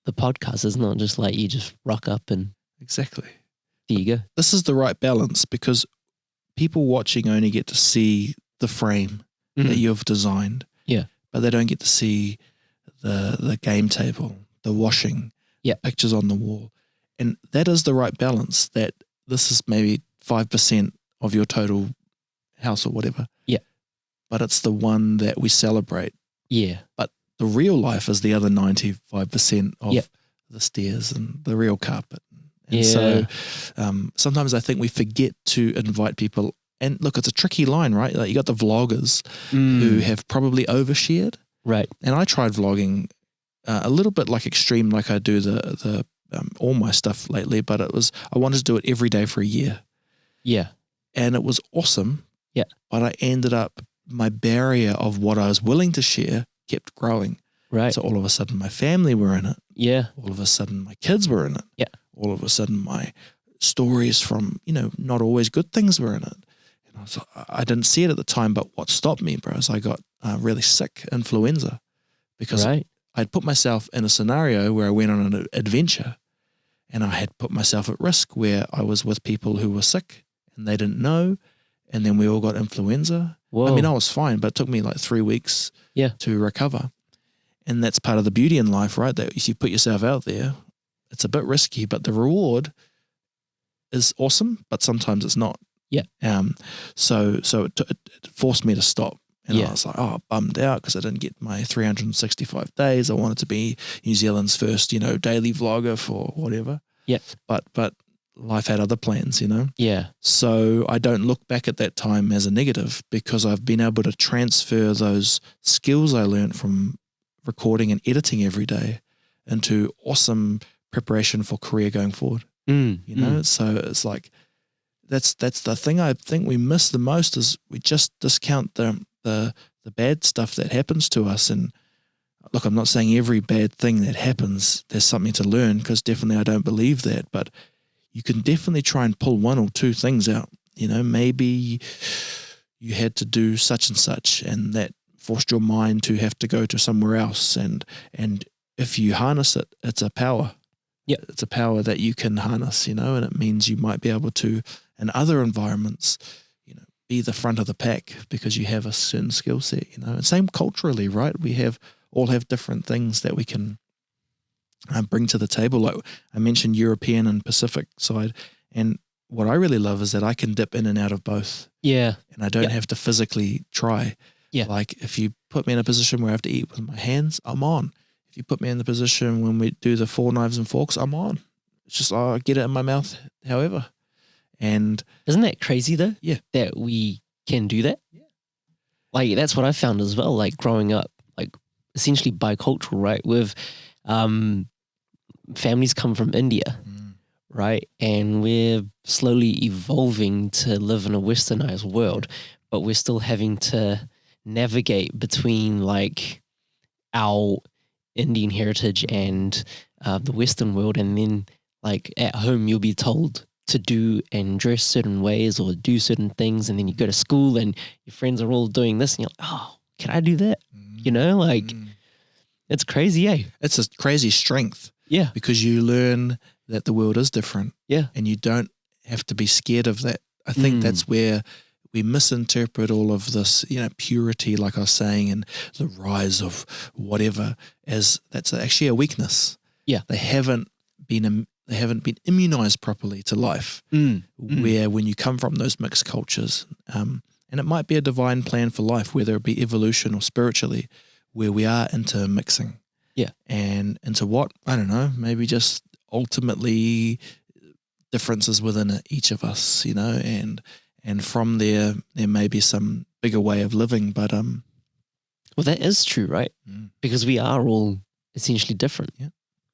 the podcast. It's not just like you just rock up and exactly. There you go. This is the right balance because people watching only get to see the frame that you've designed. Yeah. But they don't get to see the game table, the washing, pictures on the wall. And that is the right balance, that this is maybe 5% of your total house or whatever. Yeah. But it's the one that we celebrate. Yeah. But the real life is the other 95% of the stairs and the real carpet. And so sometimes I think we forget to invite people. And look, it's a tricky line, right? Like you got the vloggers who have probably overshared. Right. And I tried vlogging a little bit like extreme, like I do the all my stuff lately, but I wanted to do it every day for a year. Yeah. And it was awesome. Yeah. But I ended up my barrier of what I was willing to share kept growing. Right. So all of a sudden my family were in it. Yeah. All of a sudden my kids were in it. Yeah. All of a sudden my stories from, not always good things were in it. And I didn't see it at the time, but what stopped me, bro, is I got really sick, influenza, because I'd put myself in a scenario where I went on an adventure and I had put myself at risk where I was with people who were sick and they didn't know. And then we all got influenza. Whoa. I mean, I was fine, but it took me like 3 weeks to recover. And that's part of the beauty in life, right? That if you put yourself out there, it's a bit risky, but the reward is awesome, but sometimes it's not. Yeah. So it forced me to stop. And I was like, bummed out because I didn't get my 365 days. I wanted to be New Zealand's first, daily vlogger for whatever. Yeah. But life had other plans, Yeah. So I don't look back at that time as a negative because I've been able to transfer those skills I learned from recording and editing every day into awesome preparation for career going forward. So it's like that's the thing I think we miss the most is we just discount the bad stuff that happens to us. And look, I'm not saying every bad thing that happens there's something to learn, because definitely I don't believe that, but you can definitely try and pull one or two things out. Maybe you had to do such and such and that forced your mind to have to go to somewhere else, and if you harness it, it's a power. Yeah, it's a power that you can harness, and it means you might be able to, in other environments, be the front of the pack because you have a certain skill set, And same culturally, right? We all have different things that we can bring to the table. Like I mentioned, European and Pacific side, and what I really love is that I can dip in and out of both. Yeah, and I don't have to physically try. Yeah. Like if you put me in a position where I have to eat with my hands, I'm on. If you put me in the position when we do the 4 knives and forks, I'm on. It's just, I get it in my mouth however. And isn't that crazy though? Yeah. That we can do that? Yeah. Like that's what I found as well, like growing up, like essentially bicultural, right? With families come from India, right? And we're slowly evolving to live in a westernized world, but we're still having to navigate between like our Indian heritage and the Western world. And then like at home, you'll be told to do and dress certain ways or do certain things. And then you go to school and your friends are all doing this and you're like, oh, can I do that? It's crazy, eh? It's a crazy strength. Yeah. Because you learn that the world is different. Yeah. And you don't have to be scared of that. I think that's where we misinterpret all of this, purity, like I was saying, and the rise of whatever as that's actually a weakness. Yeah. They haven't been immunized properly to life, where when you come from those mixed cultures, and it might be a divine plan for life, whether it be evolution or spiritually, where we are intermixing. Yeah. And into what? I don't know, maybe just ultimately differences within each of us, and from there may be some bigger way of living, but well, that is true, right? Because we are all essentially different. Yeah.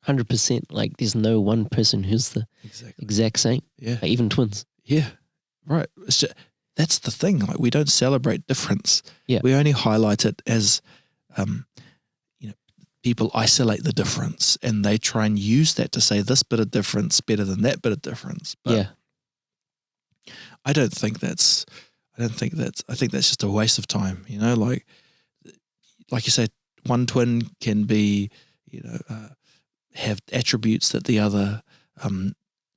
100%. Like there's no one person who's the exact same. Yeah. Like, even twins. Yeah. Right. It's just, that's the thing. Like we don't celebrate difference. Yeah. We only highlight it as, people isolate the difference and they try and use that to say this bit of difference better than that bit of difference. But I think that's just a waste of time. Like you said, one twin can be, have attributes that the other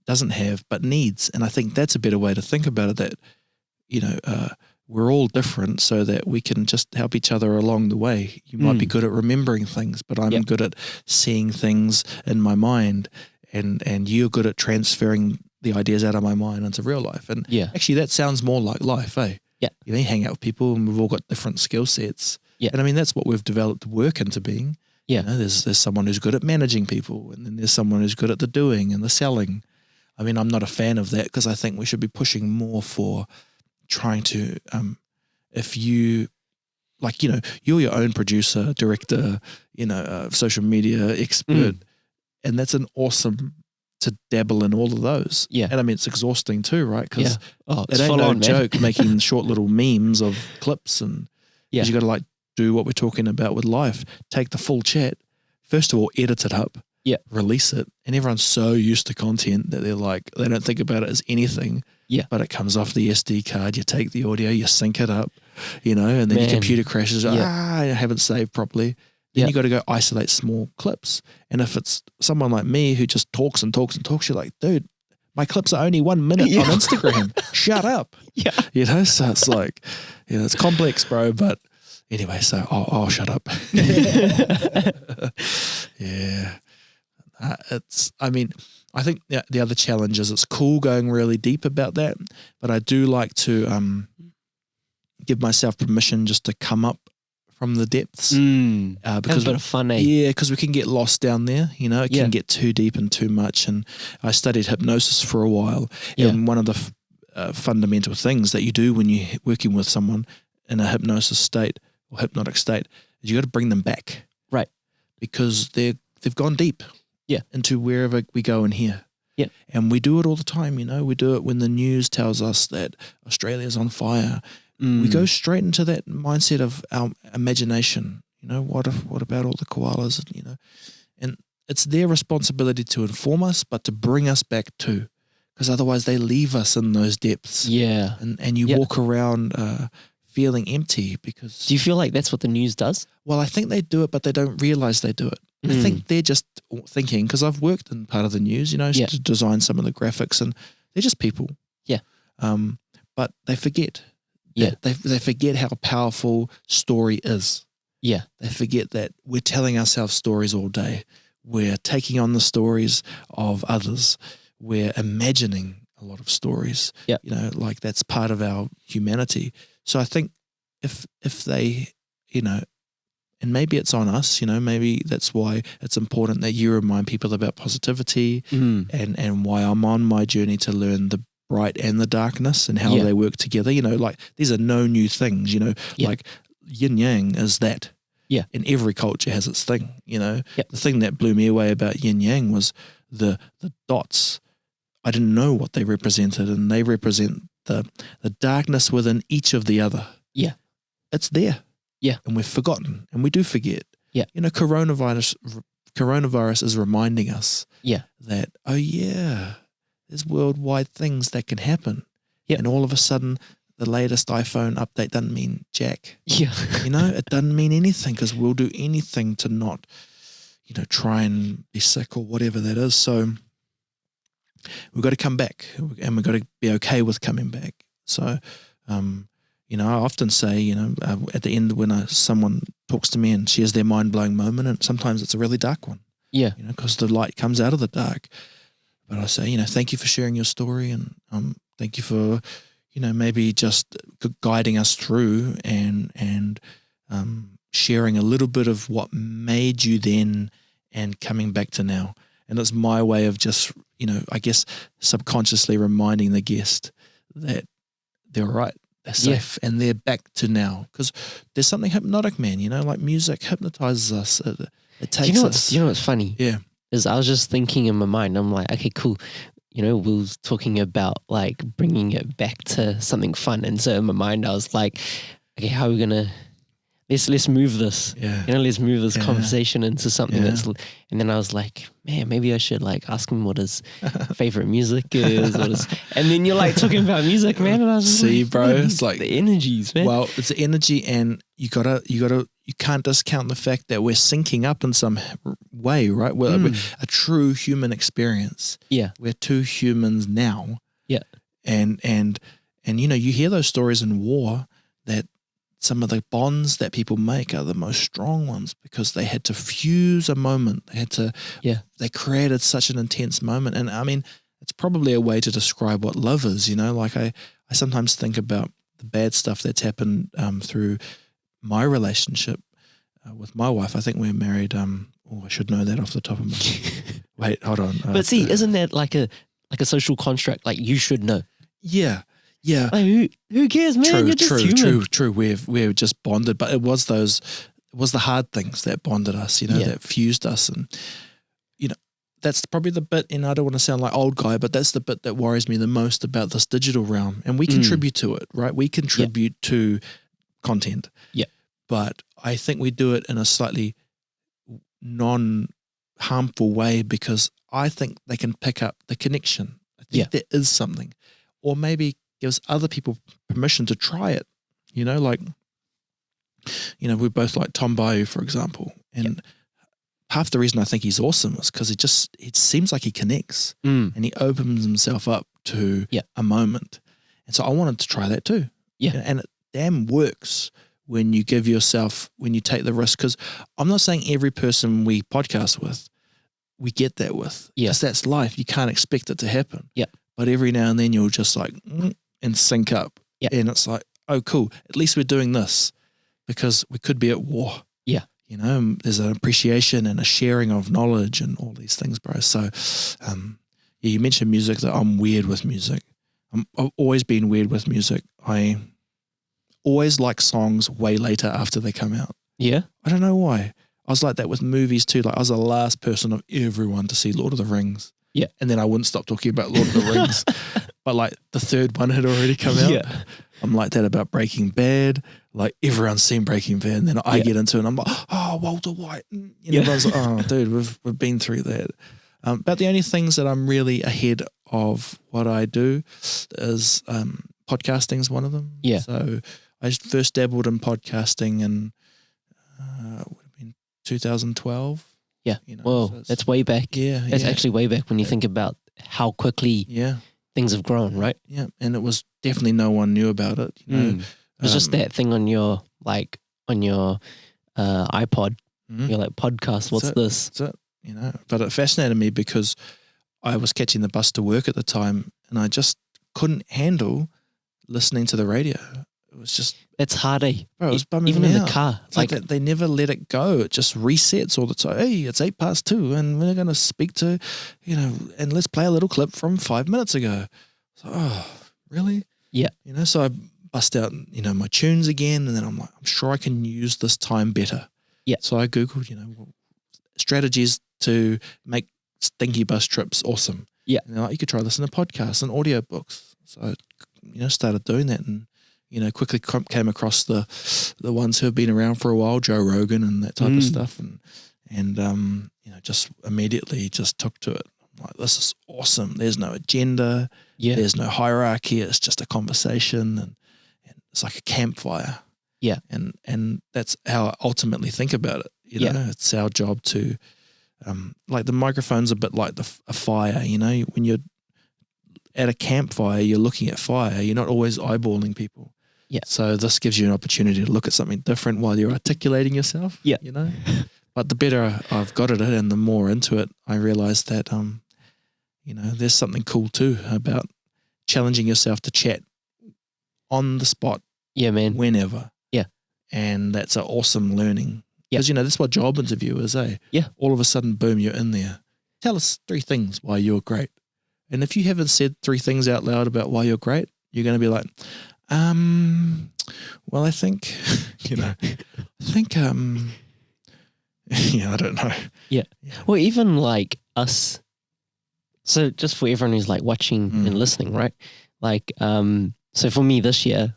doesn't have but needs. And I think that's a better way to think about it, that, we're all different so that we can just help each other along the way. You might be good at remembering things, but I'm good at seeing things in my mind, and you're good at transferring the ideas out of my mind into real life. And actually that sounds more like life, eh? Yeah. You hang out with people and we've all got different skill sets. Yeah. And I mean, that's what we've developed work into being. Yeah. There's someone who's good at managing people, and then there's someone who's good at the doing and the selling. I mean, I'm not a fan of that because I think we should be pushing more for trying to, if you, like, you're your own producer, director, social media expert, and that's an awesome to dabble in all of those. Yeah. And I mean, it's exhausting too, right? Because it's it ain't full no on, man. joke making short little memes of clips and Yeah. Because you got to like do what we're talking about with life. Take the full chat. First of all, edit it up. Yeah. Release it. And everyone's so used to content that they're like, they don't think about it as anything. Yeah. But it comes off the SD card. You take the audio, you sync it up, you know, and then your computer crashes. I haven't saved properly. Then you got to go isolate small clips. And if it's someone like me who just talks and talks and talks, you're like, dude, my clips are only 1 minute on Instagram. Shut up. Yeah. You know, so it's like, you know, it's complex, bro. But anyway, so I'll shut up. Yeah. I think the other challenge is it's cool going really deep about that, but I do like to give myself permission just to come up from the depths. Because a bit of fun, eh? Yeah, because we can get lost down there, you know, it can get too deep and too much. And I studied hypnosis for a while, and one of the fundamental things that you do when you're working with someone in a hypnosis state or hypnotic state is you got to bring them back. Right. Because they've gone deep. Yeah. Into wherever we go in here. Yeah. And we do it all the time, you know. We do it when the news tells us that Australia's on fire. We go straight into that mindset of our imagination. You know, what about all the koalas, you know? And it's their responsibility to inform us, but to bring us back too. Because otherwise they leave us in those depths. Yeah. And you walk around feeling empty because... Do you feel like that's what the news does? Well, I think they do it, but they don't realize they do it. I think they're just thinking, because I've worked in part of the news, you know, to design some of the graphics, and they're just people. Yeah. But they forget. Yeah. They forget how powerful story is. Yeah. They forget that we're telling ourselves stories all day. We're taking on the stories of others. We're imagining a lot of stories. Yeah. You know, like that's part of our humanity. So I think if they, you know, and maybe it's on us, you know, maybe that's why it's important that you remind people about positivity and why I'm on my journey to learn the bright and the darkness and how they work together. You know, like these are no new things, you know, like yin yang is that. Yeah. And every culture has its thing, you know. The thing that blew me away about yin yang was the dots. I didn't know what they represented, and they represent the darkness within each of the other. Yeah. It's there. Yeah. And we've forgotten, and we do forget. Yeah. You know, coronavirus is reminding us that, oh yeah, there's worldwide things that can happen. Yeah. And all of a sudden, the latest iPhone update doesn't mean jack. Yeah. You know, it doesn't mean anything because we'll do anything to not, you know, try and be sick or whatever that is. So we've got to come back, and we've got to be okay with coming back. So, you know, I often say, you know, at the end when someone talks to me and shares their mind-blowing moment, and sometimes it's a really dark one. Yeah. You know, because the light comes out of the dark. But I say, you know, thank you for sharing your story, and thank you for, you know, maybe just guiding us through and sharing a little bit of what made you then and coming back to now. And it's my way of just, you know, I guess subconsciously reminding the guest that they're right. They're safe and they're back to now, because there's something hypnotic, man, you know, like music hypnotizes us. It takes us. You know what's funny? Yeah. Is I was just thinking in my mind, I'm like, okay, cool. You know, Will's talking about like bringing it back to something fun. And so in my mind, I was like, okay, how are we going to, let's move this, you know, let's move this conversation into something that's, and then I was like, man, maybe I should like ask him what his favorite music is, and then you're like talking about music, man, and I was like, bro, it's like the energies, man. Well, it's the energy, and you can't discount the fact that we're syncing up in some way, right? We're a true human experience. Yeah. We're two humans now. Yeah. And you know, you hear those stories in war that some of the bonds that people make are the most strong ones because they had to fuse a moment. They had to, they created such an intense moment. And I mean, it's probably a way to describe what love is, you know, like I sometimes think about the bad stuff that's happened through my relationship with my wife. I think we're married. I should know that off the top of my head. Wait, hold on. But see, isn't that like a social construct? Like you should know. Yeah. Yeah. Like, who cares, man? You're just human. True. We're just bonded, but it was the hard things that bonded us, you know, that fused us. And, you know, that's probably the bit, and I don't want to sound like old guy, but that's the bit that worries me the most about this digital realm. And we contribute to it, right? We contribute to content. Yeah. but I think we do it in a slightly non-harmful way because I think they can pick up the connection. I think there is something, or maybe gives other people permission to try it. Like, we both like Tom Bayou, for example, and half the reason I think he's awesome is because it seems like he connects and he opens himself up to a moment. And so I wanted to try that too. Yeah. And it damn works when you take the risk. Because I'm not saying every person we podcast with, we get that with. Because that's life. You can't expect it to happen. Yeah. But every now and then you'll just like, and sync up. Yeah. And it's like, oh, cool. At least we're doing this because we could be at war. Yeah. There's an appreciation and a sharing of knowledge and all these things, bro. So, you mentioned music, that I'm weird with music. I've always been weird with music. I always like songs way later after they come out. Yeah. I don't know why. I was like that with movies too. Like I was the last person of everyone to see Lord of the Rings. Yeah. And then I wouldn't stop talking about Lord of the Rings. But like the third one had already come out. Yeah. I'm like that about Breaking Bad. Like everyone's seen Breaking Bad, and then I get into it and I'm like, oh, Walter White. Everyone's like, oh, dude, we've been through that. But the only things that I'm really ahead of what I do is podcasting is one of them. Yeah. So I first dabbled in podcasting in would have been 2012. Yeah. Whoa, so that's way back. Yeah. That's actually way back when you think about how quickly things have grown, right? Yeah. And it was definitely no one knew about it. It was just that thing on your iPod. You're like, podcast, what's this? That's it. But it fascinated me because I was catching the bus to work at the time and I just couldn't handle listening to the radio. It was just... It's hard, eh? Bro, it was bumming even me in out. The car. It's like they never let it go. It just resets all the time. Hey, it's 2:08 and we're going to speak to, and let's play a little clip from 5 minutes ago. So, oh, really? Yeah. So I bust out, my tunes again and then I'm like, I'm sure I can use this time better. Yeah. So I Googled, strategies to make stinky bus trips awesome. Yeah. And like, you could try this in a podcast and audiobooks. So, started doing that and, quickly came across the ones who have been around for a while, Joe Rogan and that type of stuff. And just immediately just took to it. I'm like, this is awesome. There's no agenda. Yeah. There's no hierarchy. It's just a conversation and it's like a campfire. Yeah. And that's how I ultimately think about it. It's our job to, like the microphone's a bit like a fire, when you're at a campfire, you're looking at fire. You're not always eyeballing people. Yeah. So this gives you an opportunity to look at something different while you're articulating yourself. Yeah. But the better I've got at it and the more into it, I realize that, there's something cool too about challenging yourself to chat on the spot. Yeah, man. Whenever. Yeah. And that's an awesome learning. Because, that's what job interview is, eh? Yeah. All of a sudden, boom, you're in there. Tell us 3 things why you're great. And if you haven't said 3 things out loud about why you're great, you're going to be like, well, I think, I don't know. Yeah. Well, even like us. So just for everyone who's like watching and listening, right? Like, so for me this year,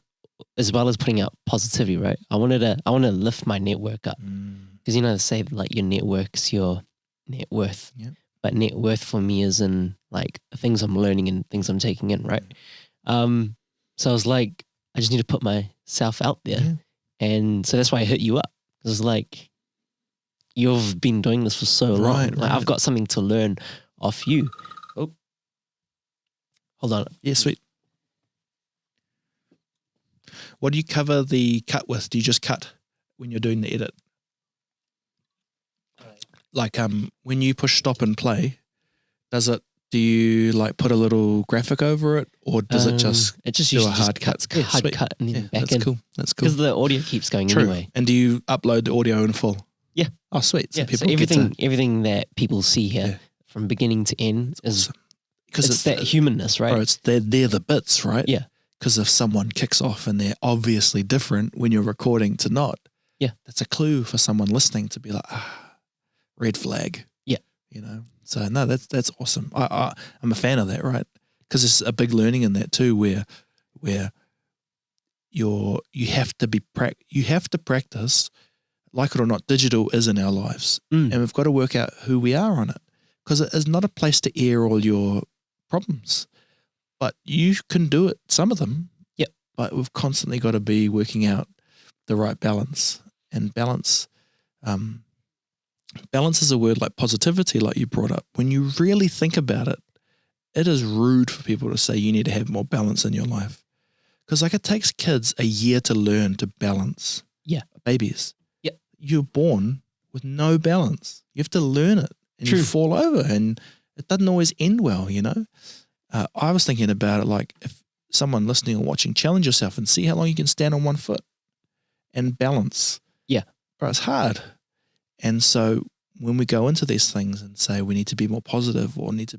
as well as putting out positivity, right? I want to lift my network up because they say like your network's your net worth, but net worth for me is in like things I'm learning and things I'm taking in, right? So I was like, I just need to put myself out there, and so that's why I hit you up. It was like, you've been doing this for so long. Like, I've got something to learn off you. Oh, hold on. Yeah, sweet. What do you cover the cut with? Do you just cut when you're doing the edit? Like when you push stop and play, do you like put a little graphic over it or does it just do a hard cut? Hard cut and then back that's in. Cool. That's cool. Because the audio keeps going anyway. And do you upload the audio in full? Yeah. Oh, sweet. So people everything that people see here from beginning to end is awesome. Because it's that humanness, right? Bro, they're the bits, right? Yeah. Because if someone kicks off and they're obviously different when you're recording to not, that's a clue for someone listening to be like, red flag. Yeah. So no, that's awesome. I'm a fan of that, right? Because there's a big learning in that too, where you have to practice, like it or not, digital is in our lives. And we've got to work out who we are on it, because it is not a place to air all your problems. But you can do it, some of them. Yep. But we've constantly got to be working out the right balance. And balance is a word like positivity, like you brought up. When you really think about it, it is rude for people to say you need to have more balance in your life. Because like it takes kids a year to learn to balance. Yeah. Babies. Yeah. You're born with no balance. You have to learn it. And True. you fall over, and it doesn't always end well, you know. I was thinking about it like, if someone listening or watching, challenge yourself and see how long you can stand on one foot and balance. Yeah. But it's hard. And so when we go into these things and say we need to be more positive or need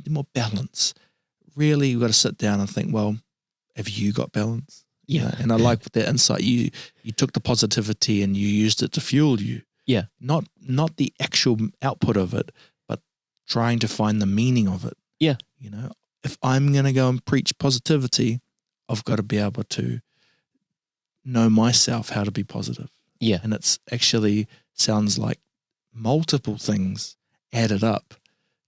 more balance, really we've got to sit down and think, well, have you got balance? Yeah. You know? And I like that insight. You took the positivity and you used it to fuel you. Yeah. Not the actual output of it, but trying to find the meaning of it. Yeah. You know, if I'm going to go and preach positivity, I've got to be able to know myself how to be positive. Yeah. And it's actually sounds like multiple things added up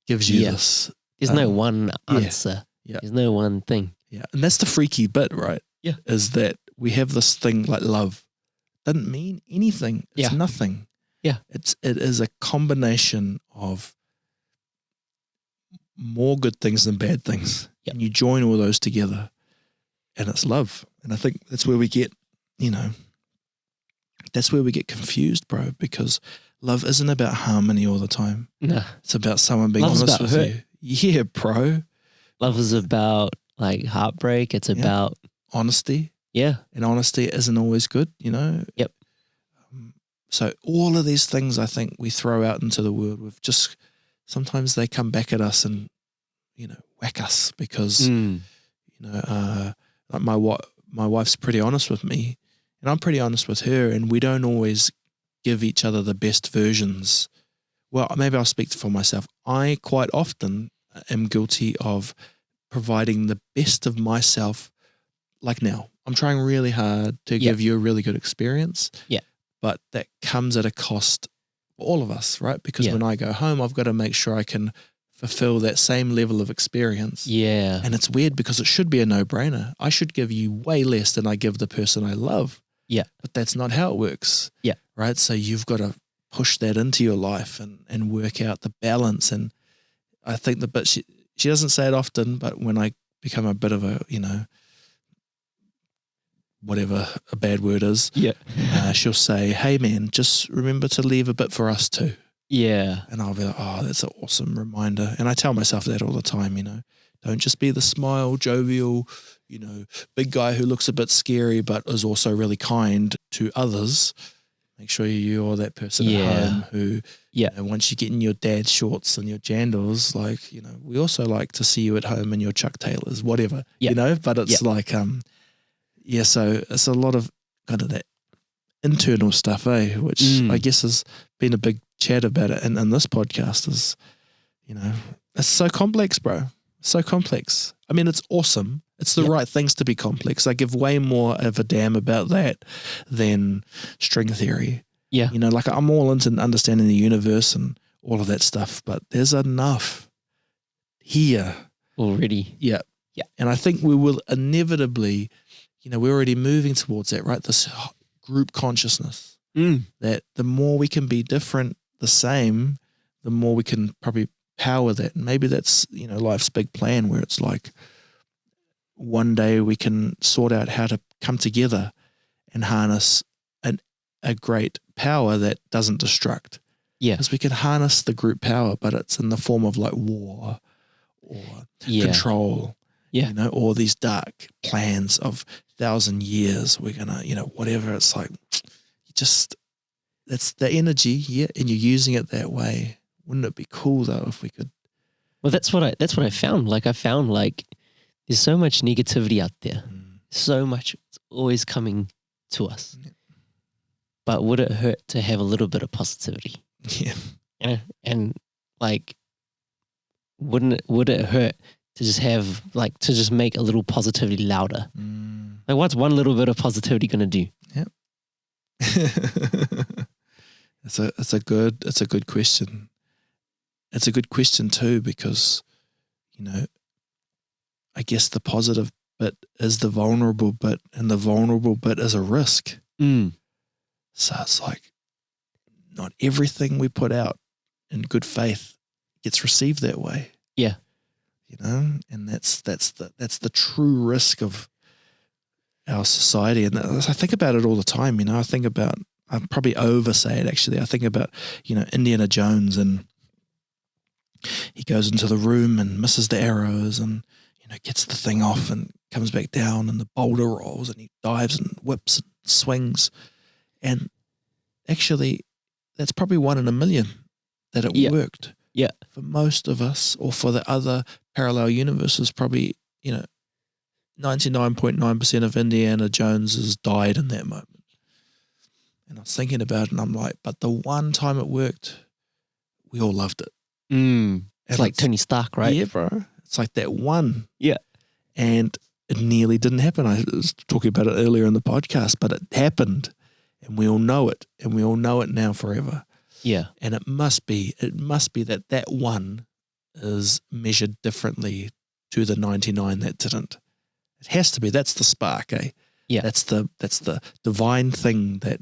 gives you this. There's no one answer. Yeah. There's no one thing. Yeah. And that's the freaky bit, right? Yeah. Is that we have this thing like love. Doesn't mean anything. It's nothing. Yeah. It is a combination of more good things than bad things. Yep. And you join all those together and it's love. And I think that's where we get, that's where we get confused, bro, because love isn't about harmony all the time. No. It's about someone being Love's honest about with hurt. you. Yeah, bro. Love is about like heartbreak. It's about honesty. Yeah. And honesty isn't always good, Yep. So all of these things I think we throw out into the world with just sometimes they come back at us and, whack us because, like my wife's pretty honest with me and I'm pretty honest with her, and we don't always give each other the best versions. Well, maybe I'll speak for myself. I quite often am guilty of providing the best of myself. Like now, I'm trying really hard to give you a really good experience. Yeah. But that comes at a cost for all of us, right? Because when I go home, I've got to make sure I can fulfill that same level of experience. Yeah. And it's weird because it should be a no-brainer. I should give you way less than I give the person I love. Yeah. But that's not how it works. Yeah. Right? So you've got to push that into your life and work out the balance. And I think the bit she doesn't say it often, but when I become a bit of a, whatever a bad word is, she'll say, hey man, just remember to leave a bit for us too. Yeah. And I'll be like, oh, that's an awesome reminder. And I tell myself that all the time, don't just be the smile, jovial, big guy who looks a bit scary, but is also really kind to others. Make sure you're that person at home who, once you get in your dad's shorts and your jandals, like, we also like to see you at home in your Chuck Taylors, whatever, but it's like, so it's a lot of kind of that internal stuff, which I guess has been a big chat about it. And this podcast is, it's so complex, bro. So complex. I mean, it's awesome. It's the right things to be complex. I give way more of a damn about that than string theory. Yeah. Like I'm all into understanding the universe and all of that stuff, but there's enough here already. Yeah. Yeah. And I think we will inevitably, we're already moving towards that, right? This group consciousness, that the more we can be different, the same, the more we can probably power that. And maybe that's, life's big plan where it's like one day we can sort out how to come together and harness a great power that doesn't destruct. Yeah. Because we can harness the group power, but it's in the form of like war or control. Yeah. Or these dark plans of 1,000 years. We're going to, whatever. It's like, that's the energy. And you're using it that way. Wouldn't it be cool though if we could? Well, that's what I found. Like I found like there's so much negativity out there. So much. It's always coming to us. Yeah. But would it hurt to have a little bit of positivity? Yeah. And like, would it hurt to just make a little positivity louder? Like, what's one little bit of positivity going to do? Yeah. It's a good question. It's a good question too, because, I guess the positive bit is the vulnerable bit, and the vulnerable bit is a risk. So it's like, not everything we put out in good faith gets received that way. Yeah. And that's the true risk of our society. And I think about it all the time. I probably oversay it actually. I think about, Indiana Jones, and he goes into the room and misses the arrows and, gets the thing off and comes back down, and the boulder rolls, and he dives and whips and swings. And actually, that's probably 1 in a million that it worked. Yeah. For most of us, or for the other parallel universes, probably, 99.9% of Indiana Joneses died in that moment. And I was thinking about it, and I'm like, but the one time it worked, we all loved it. It's like Tony Stark, right? Yeah, bro. It's like that one. Yeah. And it nearly didn't happen. I was talking about it earlier in the podcast, but it happened, and we all know it, and we all know it now forever. Yeah. And it must be that one is measured differently to the 99 that didn't. It has to be. That's the spark, eh? Yeah. That's the divine thing that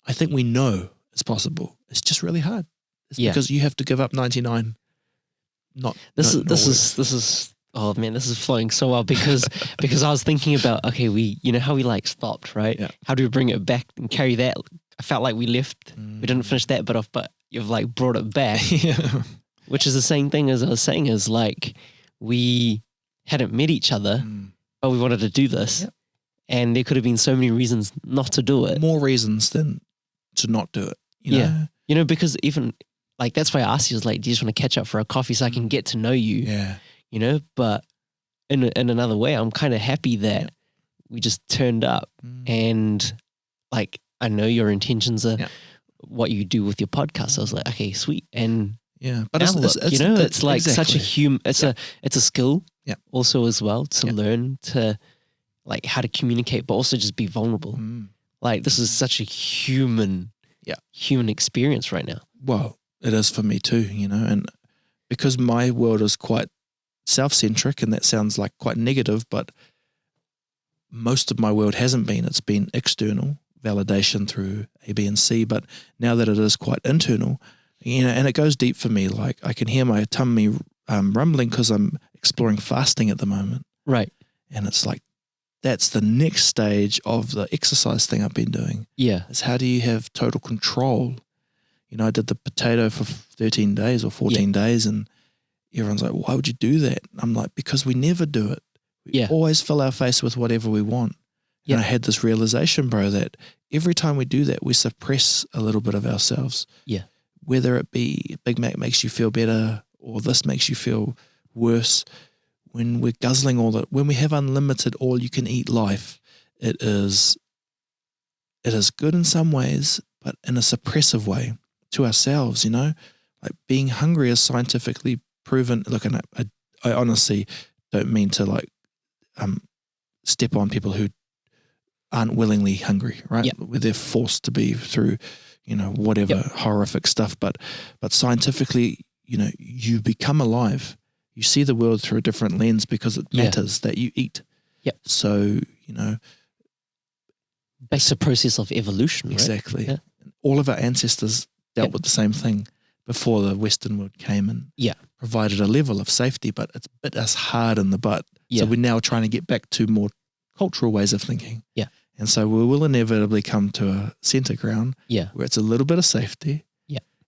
I think we know is possible. It's just really hard. It's because you have to give up 99. This is oh man, this is flowing so well because I was thinking about, okay, we how we stopped, right? Yeah. How do we bring it back and carry that? I felt like we left, we didn't finish that bit off, but you've brought it back. Yeah. Which is the same thing as I was saying, is we hadn't met each other, but we wanted to do this. Yep. And there could have been so many reasons not to do it. More reasons than to not do it. Yeah. Because even that's why I asked you, do you just want to catch up for a coffee so I can get to know you? Yeah. But in another way, I'm kind of happy that we just turned up, and I know your intentions are what you do with your podcast. So I was like, okay, sweet. And but it's exactly. Such a it's a skill, also as well, to learn to how to communicate, but also just be vulnerable. This is such a human experience right now. Well, it is for me too, and because my world is quite self-centric, and that sounds quite negative, but most of my world hasn't been. It's been external validation through A, B, and C, but now that it is quite internal, and it goes deep for me. I can hear my tummy rumbling because I'm exploring fasting at the moment. Right. And it's that's the next stage of the exercise thing I've been doing. Yeah. Is how do you have total control? I did the potato for 13 days or 14 days, and everyone's like, why would you do that? I'm like, because we never do it. We always fill our face with whatever we want. And I had this realization, bro, that every time we do that, we suppress a little bit of ourselves. Yeah. Whether it be Big Mac makes you feel better, or this makes you feel worse. When we're guzzling when we have unlimited all you can eat life, it is good in some ways, but in a suppressive way to ourselves, being hungry is scientifically proven. Look, and I honestly don't mean to step on people who aren't willingly hungry, right? Where they're forced to be through, whatever horrific stuff. But scientifically, you become alive. You see the world through a different lens because it matters that you eat. Yep. So, it's a process of evolution, right? Exactly. Yeah. All of our ancestors dealt with the same thing before the Western world came and provided a level of safety, but it's bit us hard in the butt. Yeah. So we're now trying to get back to more cultural ways of thinking. Yeah. And so we will inevitably come to a center ground where it's a little bit of safety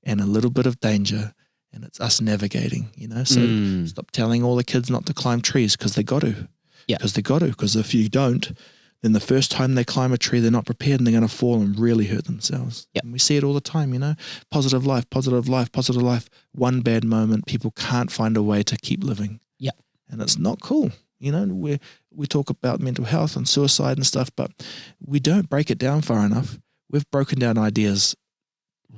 and a little bit of danger, and it's us navigating, So stop telling all the kids not to climb trees because they got to. Yeah. Because they got to. Because if you don't, then the first time they climb a tree, they're not prepared and they're going to fall and really hurt themselves. Yep. And we see it all the time, Positive life, positive life, positive life. One bad moment, people can't find a way to keep living. Yeah. And it's not cool. We talk about mental health and suicide and stuff, but we don't break it down far enough. We've broken down ideas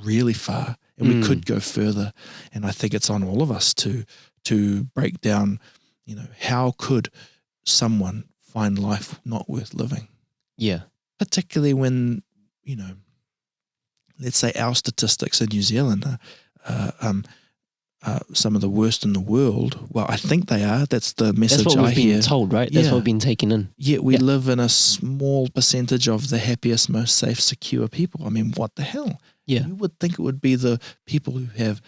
really far, and we could go further. And I think it's on all of us to to break down, how could someone find life not worth living? Yeah. Particularly when, let's say our statistics in New Zealand are some of the worst in the world. Well, I think they are. That's the message That's what I we've hear. been told, right? That's what we've been taken in. Yet we live in a small percentage of the happiest, most safe, secure people. I mean, what the hell? Yeah. You would think it would be the people who have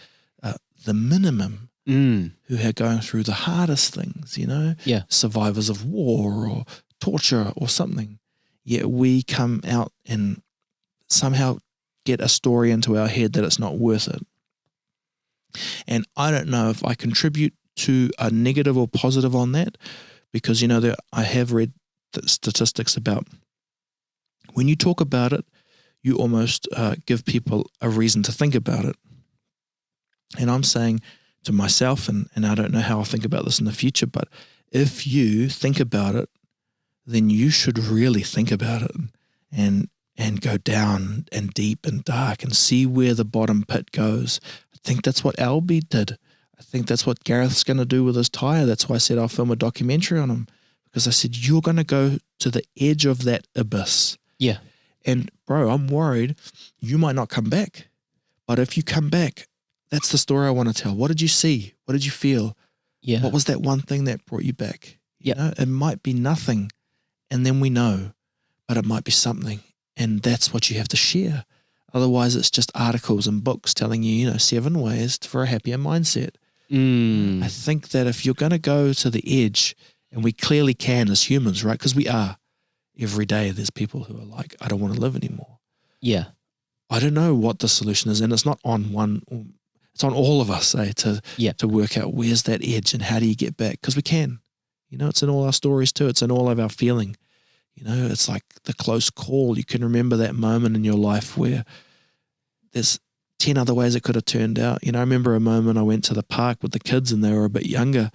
the minimum, who are going through the hardest things, Yeah. survivors of war or torture or something. Yet we come out and somehow get a story into our head that it's not worth it. And I don't know if I contribute to a negative or positive on that, because, I have read the statistics about when you talk about it, you almost give people a reason to think about it. And I'm saying to myself, and I don't know how I'll think about this in the future, but if you think about it, then you should really think about it and go down and deep and dark and see where the bottom pit goes. I think that's what Albie did. I think that's what Gareth's going to do with his tire. That's why I said I'll film a documentary on him, because I said, you're going to go to the edge of that abyss. Yeah. And bro, I'm worried you might not come back. But if you come back, that's the story I want to tell. What did you see? What did you feel? Yeah. What was that one thing that brought you back? Yeah. It might be nothing, and then we know, but it might be something, and that's what you have to share. Otherwise, it's just articles and books telling you, 7 ways for a happier mindset. I think that if you're going to go to the edge, and we clearly can as humans, right? Because we are. Every day there's people who are like, I don't want to live anymore. Yeah. I don't know what the solution is, and it's not on one. It's on all of us, to work out where's that edge and how do you get back? Because we can. It's in all our stories too. It's in all of our feeling. It's like the close call. You can remember that moment in your life where there's 10 other ways it could have turned out. I remember a moment I went to the park with the kids and they were a bit younger,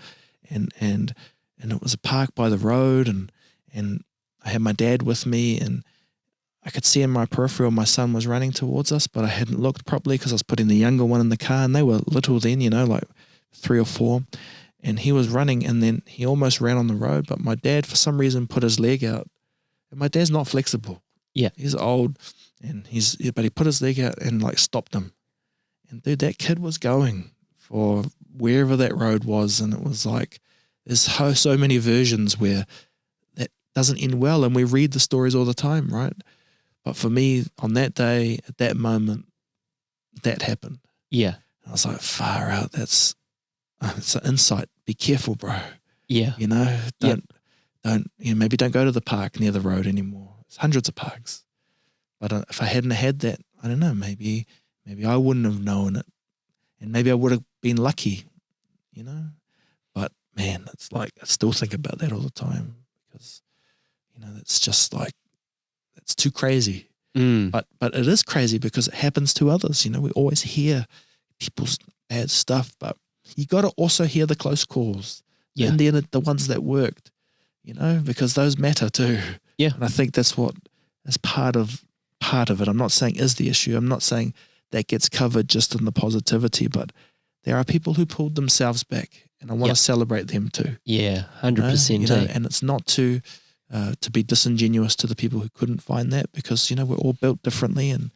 and it was a park by the road, and I had my dad with me, and I could see in my peripheral my son was running towards us, but I hadn't looked properly because I was putting the younger one in the car, and they were little then, like 3 or 4, and he was running, and then he almost ran on the road, but my dad for some reason put his leg out, and my dad's not flexible. Yeah. He's old, but he put his leg out and stopped him. And dude, that kid was going for wherever that road was, and it was like, there's so many versions where that doesn't end well, and we read the stories all the time, right? But for me, on that day, at that moment, that happened. Yeah. I was like, far out. It's an insight. Be careful, bro. Yeah. Don't, maybe don't go to the park near the road anymore. There's hundreds of parks. But if I hadn't had that, I don't know, maybe I wouldn't have known it. And maybe I would have been lucky, But man, it's like, I still think about that all the time, because, it's just like, it's too crazy. But it is crazy because it happens to others. We always hear people's bad stuff, but you got to also hear the close calls. Yeah. And then the ones that worked, because those matter too. Yeah. And I think that's what is part of it. I'm not saying is the issue. I'm not saying that gets covered just in the positivity, but there are people who pulled themselves back, and I want to celebrate them too. Yeah, 100%. And it's not to be disingenuous to the people who couldn't find that, because, we're all built differently, and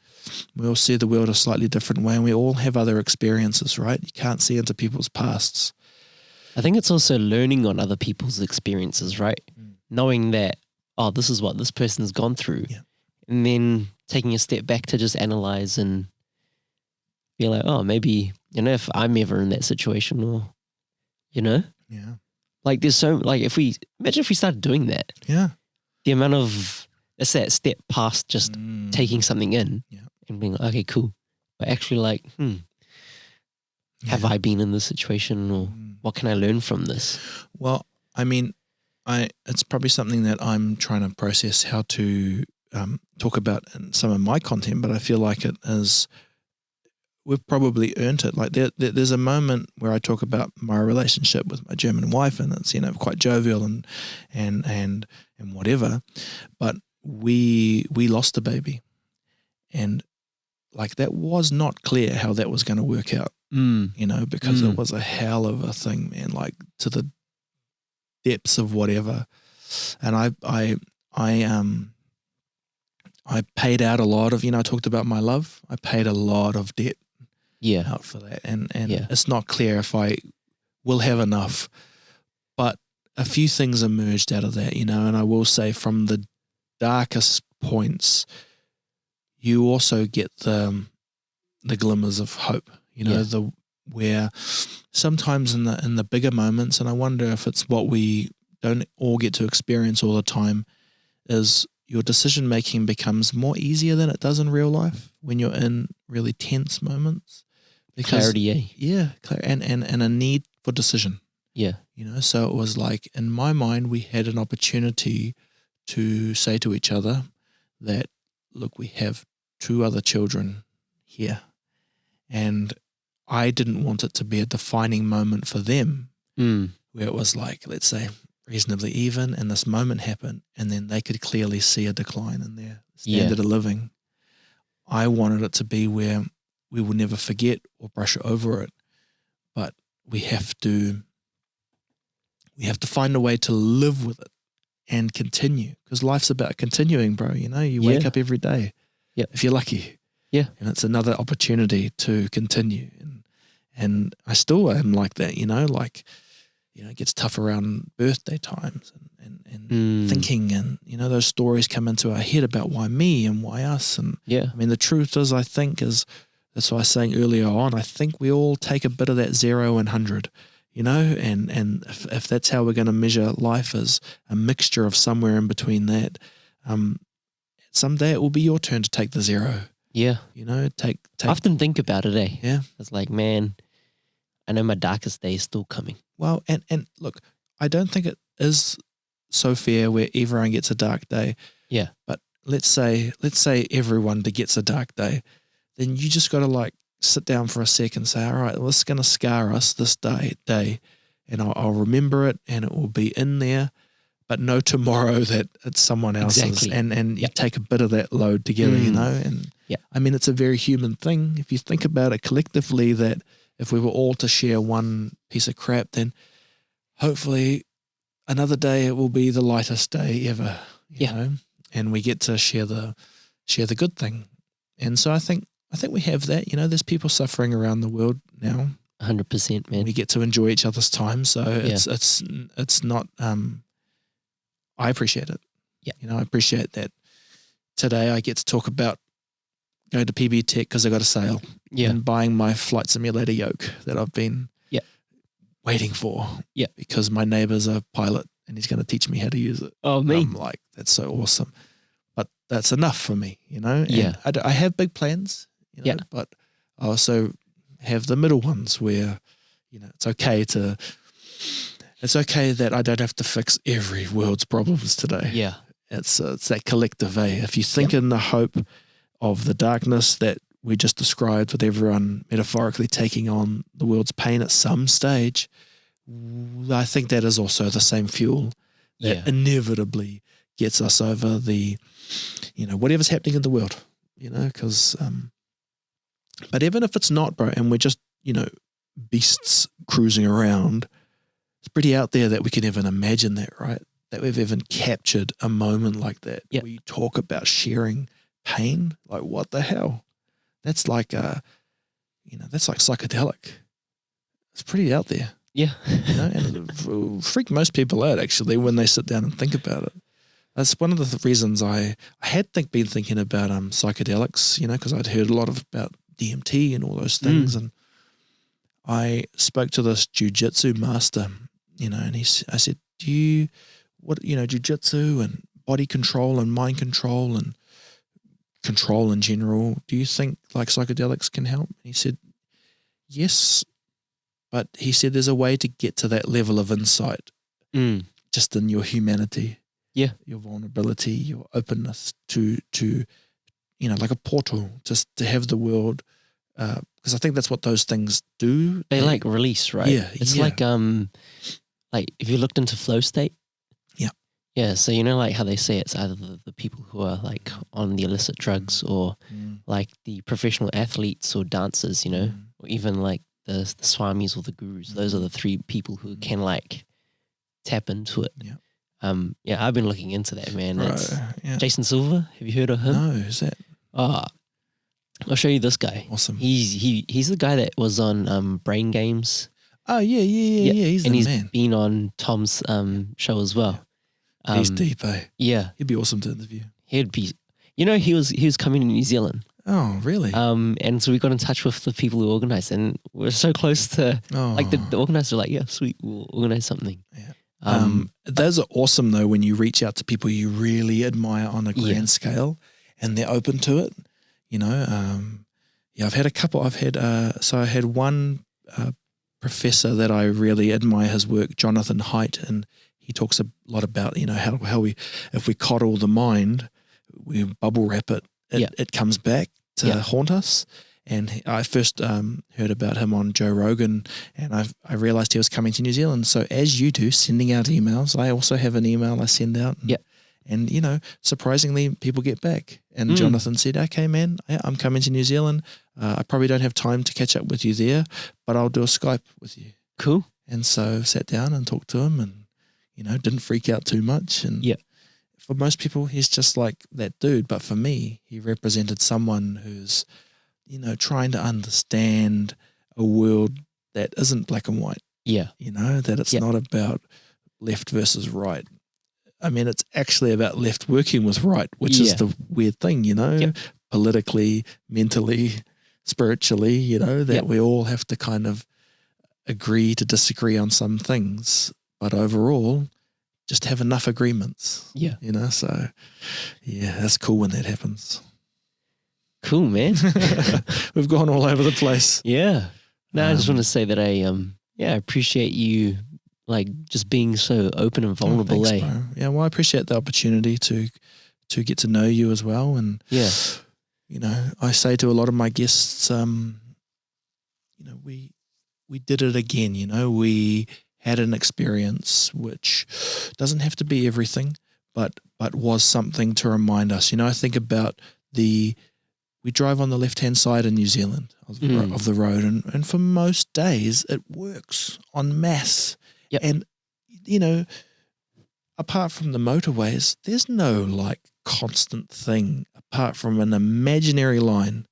we all see the world a slightly different way, and we all have other experiences, right? You can't see into people's pasts. I think it's also learning on other people's experiences, right? Knowing that, this is what this person's gone through. Yeah. And then taking a step back to just analyze and be like, maybe, if I'm ever in that situation, or, Yeah. Like there's imagine if we started doing that. Yeah. The amount of, it's that step past just taking something in and being like, okay, cool. But actually have I been in this situation, or what can I learn from this? Well, I mean, it's probably something that I'm trying to process how to talk about in some of my content, but I feel like it is, we've probably earned it. Like there's a moment where I talk about my relationship with my German wife, and it's, quite jovial and whatever, but we lost a baby, and like that was not clear how that was going to work out, you know, because it was a hell of a thing, man, like to the depths of whatever. And I paid out a lot of, you know, I talked about my love. I paid a lot of debt out for that. And it's not clear if I will have enough, but a few things emerged out of that, you know, and I will say from the darkest points, you also get the glimmers of hope, you know, where sometimes in the bigger moments, and I wonder if it's what we don't all get to experience all the time, is your decision making becomes more easier than it does in real life when you're in really tense moments. Because, clarity, and a need for decision. Yeah. You know, so it was like in my mind, we had an opportunity to say to each other that, look, we have 2 other children here, and I didn't want it to be a defining moment for them where it was like, let's say, reasonably even, and this moment happened, and then they could clearly see a decline in their standard of living. I wanted it to be where we will never forget or brush over it, but we have to find a way to live with it and continue, because life's about continuing, bro. You know, you wake up every day, if you're lucky, and it's another opportunity to continue. And I still am like that, you know, like, you know, it gets tough around birthday times and thinking, and, you know, those stories come into our head about why me and why us. And I mean, the truth is, I think that's what I was saying earlier on, I think we all take a bit of that 0 and 100, you know, and if that's how we're going to measure life, as a mixture of somewhere in between that, someday it will be your turn to take the 0. Yeah. You know, take. I often think about it, eh? Yeah. It's like, man, I know my darkest day is still coming. Well, and look, I don't think it is so fair where everyone gets a dark day. Yeah. But let's say everyone gets a dark day, then you just got to like sit down for a second and say, all right, well, this is going to scar us this day, and I'll remember it, and it will be in there, but know tomorrow that it's someone else's. Exactly. And you take a bit of that load together, you know, and I mean, it's a very human thing. If you think about it collectively, that if we were all to share one piece of crap, then hopefully another day it will be the lightest day ever, you know, and we get to share the good thing. And so I think we have that, you know, there's people suffering around the world now. 100%, man. We get to enjoy each other's time. So it's not, I appreciate it. Yeah. You know, I appreciate that today I get to talk about going to PB Tech because I got a sale and buying my flight simulator yoke that I've been waiting for because my neighbor's a pilot and he's going to teach me how to use it. Oh, me. I'm like, that's so awesome. But that's enough for me, you know? And I have big plans, you know, but I also have the middle ones where, you know, it's okay that I don't have to fix every world's problems today. Yeah. It's that collective, If you think in the hope of the darkness that we just described, with everyone metaphorically taking on the world's pain at some stage, I think that is also the same fuel that inevitably gets us over the, you know, whatever's happening in the world, you know, because, but even if it's not, bro, and we're just, you know, beasts cruising around, it's pretty out there that we can even imagine that, right? That we've even captured a moment like that. Where you talk about sharing pain, like what the hell? That's like that's like psychedelic. It's pretty out there. Yeah. You know, and it'll freak most people out actually when they sit down and think about it. That's one of the reasons I had been thinking about psychedelics, you know, because I'd heard a lot about DMT and all those things, and I spoke to this jiu-jitsu master, you know, and I said, jiu-jitsu and body control and mind control and control in general, do you think like psychedelics can help? He said, yes, but he said there's a way to get to that level of insight just in your humanity, your vulnerability, your openness to you know, like a portal, just to have the world, because I think that's what those things do. They like release, right? Yeah, it's like if you looked into flow state, Yeah, so you know, like how they say it's either the people who are like on the illicit drugs, or like the professional athletes or dancers, you know, or even like the swamis or the gurus. Those are the three people who can like tap into it. Yeah. Yeah, I've been looking into that, man. That's Yeah. Jason Silver. Have you heard of him? No, who's that? Oh, I'll show you this guy. Awesome. He's the guy that was on Brain Games. Oh yeah. He's and the he's man. been on Tom's show as well. He's deep, eh? Yeah, He'd be awesome to interview. he'd be. You know, he was coming to New Zealand. Oh, really? And so we got in touch with the people who organized, and we're so close to like the organizers were like, yeah, sweet, we'll organize something. Yeah. Those are awesome though when you reach out to people you really admire on a grand scale, and they're open to it. You know, I've had a couple. I had one professor that I really admire his work, Jonathan Haidt, and he talks a lot about, you know, how we, if we coddle the mind, we bubble wrap it, it comes back to haunt us. And I first heard about him on Joe Rogan, and I realized he was coming to New Zealand. So as you do, sending out emails, I also have an email I send out. And you know, surprisingly, people get back. And Jonathan said, okay, man, I'm coming to New Zealand. I probably don't have time to catch up with you there, but I'll do a Skype with you. Cool. And so sat down and talked to him, and, you know, didn't freak out too much. And for most people, he's just like that dude. But for me, he represented someone who's, you know, trying to understand a world that isn't black and white. Yeah. You know, that it's not about left versus right. I mean, it's actually about left working with right, which is the weird thing, you know, politically, mentally, spiritually, you know, that we all have to kind of agree to disagree on some things, but overall just have enough agreements. Yeah. You know, so yeah, that's cool when that happens. Cool, man. We've gone all over the place. Yeah. No, I just want to say that I appreciate you like just being so open and vulnerable. Thanks, bro. Yeah, well, I appreciate the opportunity to get to know you as well. And you know, I say to a lot of my guests, you know, we did it again. You know, we had an experience which doesn't have to be everything, but was something to remind us. You know, I think about we drive on the left-hand side in New Zealand of the road, and for most days it works en masse. Yep. And, you know, apart from the motorways, there's no like constant thing apart from an imaginary line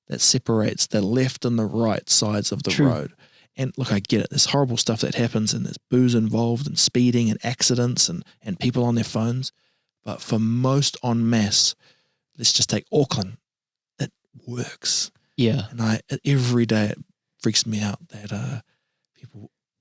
that separates the left and the right sides of the road. And look, I get it. There's horrible stuff that happens, and there's booze involved, and speeding and accidents and people on their phones. But for most en masse, let's just take Auckland. It works. Yeah. And every day it freaks me out that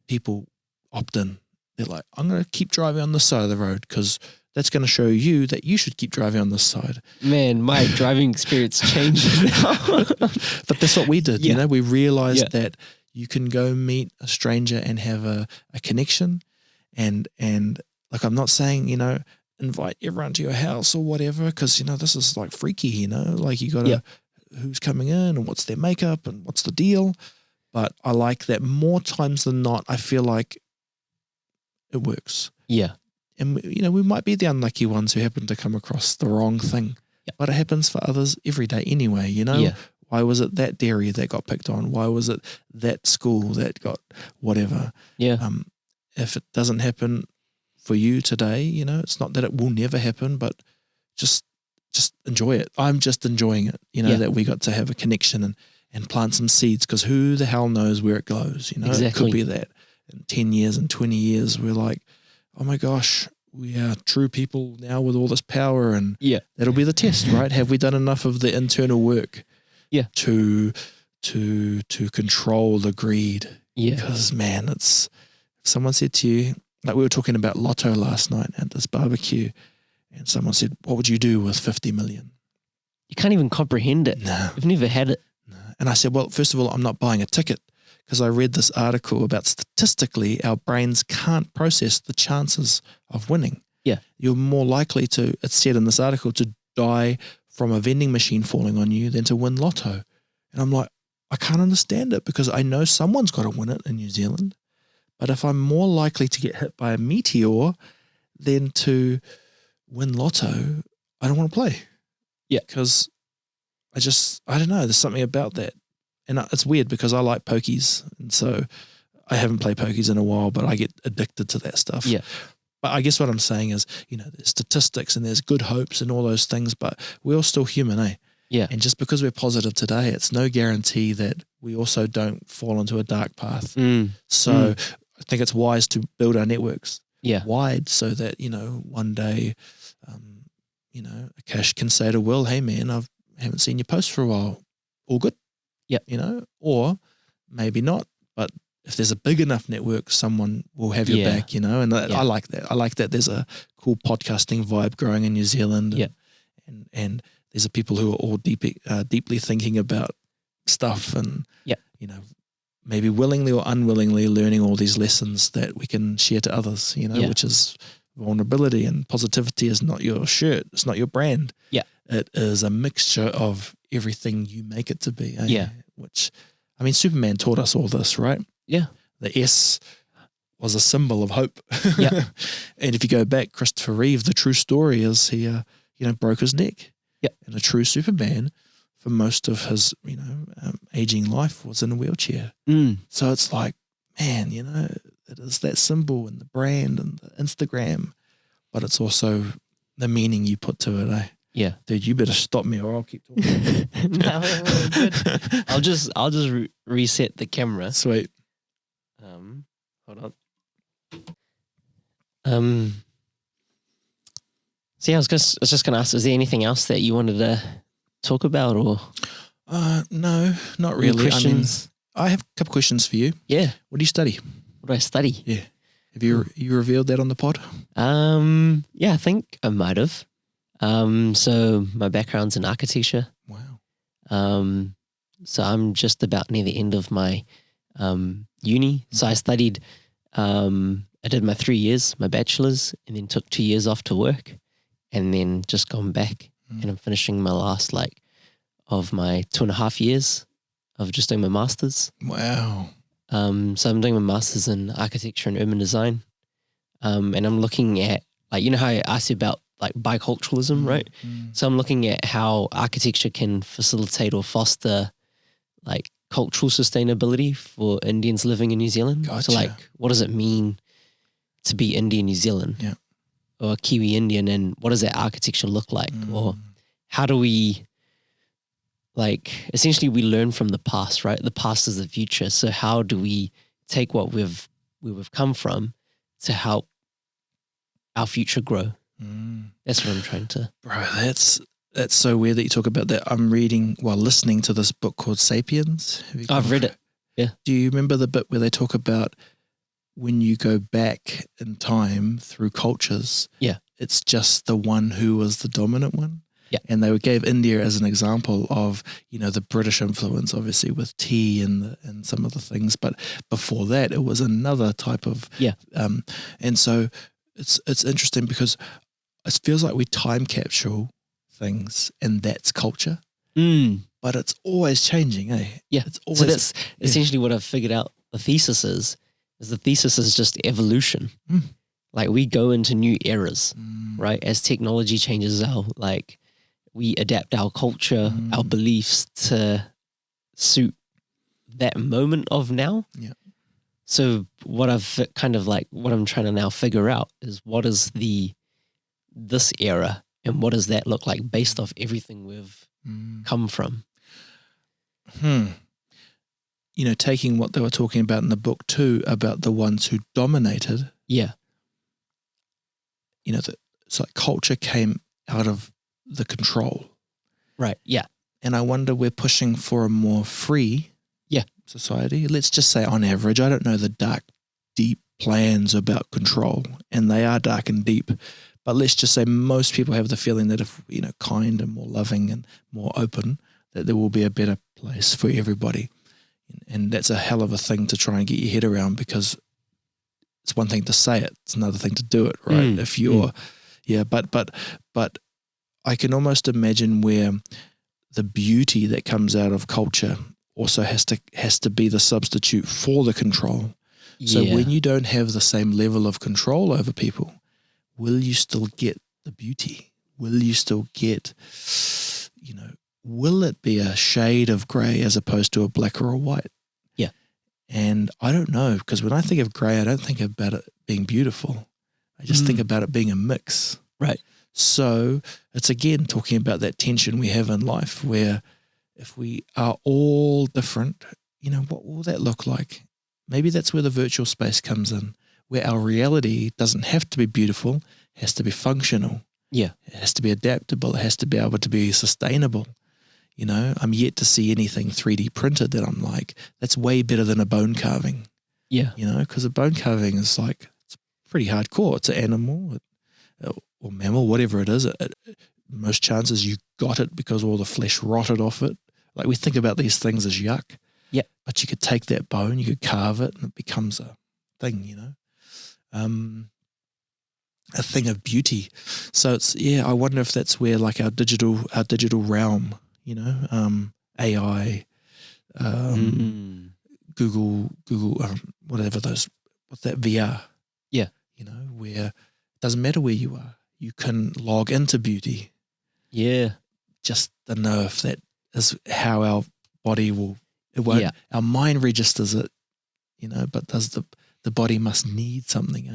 people opt in. They're like, I'm going to keep driving on this side of the road because that's going to show you that you should keep driving on this side. Man, my driving experience changed now. But that's what we did. You know, we realized that you can go meet a stranger and have a connection. And like, I'm not saying, you know, invite everyone to your house or whatever, because, you know, this is like freaky, you know, like you got to, who's coming in and what's their makeup and what's the deal. But I like that more times than not, I feel like it works. Yeah. And, you know, we might be the unlucky ones who happen to come across the wrong thing, but it happens for others every day anyway, you know? Yeah. Why was it that dairy that got picked on? Why was it that school that got whatever? Yeah. If it doesn't happen for you today, you know, it's not that it will never happen, but just enjoy it. I'm just enjoying it, you know, that we got to have a connection and plant some seeds, because who the hell knows where it goes, you know? Exactly. It could be that in 10 years and 20 years, we're like, oh my gosh, we are true people now with all this power, and that'll be the test, right? Have we done enough of the internal work to control the greed? Yeah. Because, man, if someone said to you, like we were talking about lotto last night at this barbecue, and someone said, what would you do with 50 million? You can't even comprehend it. No. I've never had it. No. And I said, well, first of all, I'm not buying a ticket, because I read this article about statistically our brains can't process the chances of winning. Yeah. You're more likely to, it said in this article, to die from a vending machine falling on you than to win lotto. And I'm like, I can't understand it, because I know someone's got to win it in New Zealand. But if I'm more likely to get hit by a meteor then to win lotto, I don't want to play. Yeah. Because I don't know, there's something about that. And it's weird because I like pokies. And so I haven't played pokies in a while, but I get addicted to that stuff. Yeah. But I guess what I'm saying is, there's statistics and there's good hopes and all those things, but we're all still human, eh? Yeah. And just because we're positive today, it's no guarantee that we also don't fall into a dark path. So I think it's wise to build our networks wide so that, one day, Akash can say to Will, hey man, I haven't seen your post for a while. All good? Yeah. Or maybe not, but if there's a big enough network, someone will have your back, and I like that. I like that there's a cool podcasting vibe growing in New Zealand. And there's people who are all deeply thinking about stuff and, maybe willingly or unwillingly learning all these lessons that we can share to others, which is vulnerability and positivity is not your shirt. It's not your brand. Yeah. It is a mixture of everything you make it to be. Yeah. Which, Superman taught us all this, right? Yeah. The S was a symbol of hope. Yeah. And if you go back, Christopher Reeve, the true story is he, broke his neck. Yeah. And a true Superman for most of his, aging life was in a wheelchair. So it's like, man, it is that symbol and the brand and the Instagram, but it's also the meaning you put to it, eh? Yeah. Dude, you better stop me or I'll keep talking. No, we're good. I'll just reset the camera. Sweet. Hold on. So yeah, I was just gonna ask, is there anything else that you wanted to talk about or? No, not really. Questions? I have a couple questions for you. Yeah. What do you study? What do I study? Yeah. Have you revealed that on the pod? Yeah, I think I might have. So my background's in architecture. Wow. So I'm just about near the end of my uni. So I studied, I did my 3 years, my bachelor's, and then took 2 years off to work, and then just gone back, and I'm finishing my last of my 2.5 years of just doing my master's. Wow. So I'm doing my master's in architecture and urban design, and I'm looking at how I asked you about biculturalism, right? So I'm looking at how architecture can facilitate or foster cultural sustainability for Indians living in New Zealand. Gotcha. So what does it mean to be Indian New Zealand? Yeah. Or Kiwi Indian, and what does that architecture look like? Or how do we essentially we learn from the past, right? The past is the future. So how do we take what we've come from to help our future grow? That's what I'm trying to. Bro, that's so weird that you talk about that. I'm listening to this book called Sapiens. I've read it. Yeah. Do you remember the bit where they talk about when you go back in time through cultures? Yeah. It's just the one who was the dominant one. Yeah. And they gave India as an example of, the British influence, obviously with tea and some of the things. But before that, it was another type of. Yeah. And so it's interesting because it feels like we time capsule things and that's culture. But it's always changing, eh? Yeah. It's always, so that's essentially what I've figured out the thesis is the thesis is just evolution. We go into new eras, right? As technology changes we adapt our culture, our beliefs to suit that moment of now. Yeah. So what I've what I'm trying to now figure out is what is this era and what does that look like based off everything we've come from? Taking what they were talking about in the book too, about the ones who dominated. Yeah. It's like culture came out of the control. Right. Yeah. And I wonder we're pushing for a more free society. Let's just say on average, I don't know the dark, deep plans about control, and they are dark and deep, but let's just say most people have the feeling that if, kind and more loving and more open, that there will be a better place for everybody. And that's a hell of a thing to try and get your head around, because it's one thing to say it, it's another thing to do it, right? If you're, but I can almost imagine where the beauty that comes out of culture also has to be the substitute for the control. So when you don't have the same level of control over people, will you still get the beauty? Will you still get, will it be a shade of grey as opposed to a black or a white? Yeah. And I don't know, because when I think of grey, I don't think about it being beautiful. I just think about it being a mix. Right. So it's again talking about that tension we have in life where if we are all different, what will that look like? Maybe that's where the virtual space comes in, where our reality doesn't have to be beautiful, it has to be functional. Yeah. It has to be adaptable. It has to be able to be sustainable. I'm yet to see anything 3D printed that I'm like, that's way better than a bone carving. Yeah. Because a bone carving is like, it's pretty hardcore. It's an animal or mammal, whatever it is. Most chances you got it because all the flesh rotted off it. Like we think about these things as yuck. Yeah. But you could take that bone, you could carve it, and it becomes a thing, a thing of beauty. So it's, I wonder if that's where like our digital realm, AI, Google, whatever what's that, VR? Yeah. Where it doesn't matter where you are, you can log into beauty. Yeah. Just to know if that is how our body it won't, our mind registers it, but does the body must need something,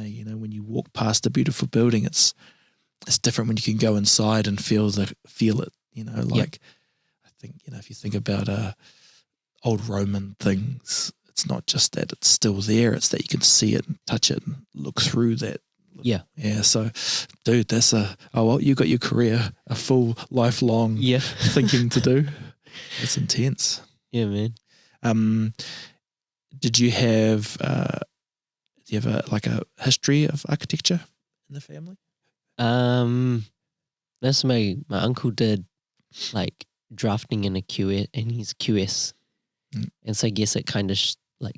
when you walk past a beautiful building, it's different when you can go inside and feel it, I think, if you think about old Roman things, it's not just that it's still there, it's that you can see it and touch it and look through that. Yeah. Yeah. So, dude, that's you got your career, a full lifelong thinking to do. It's intense. Yeah, man. Did you have a history of architecture in the family? That's my uncle did like drafting in his QS. And so I guess it kind of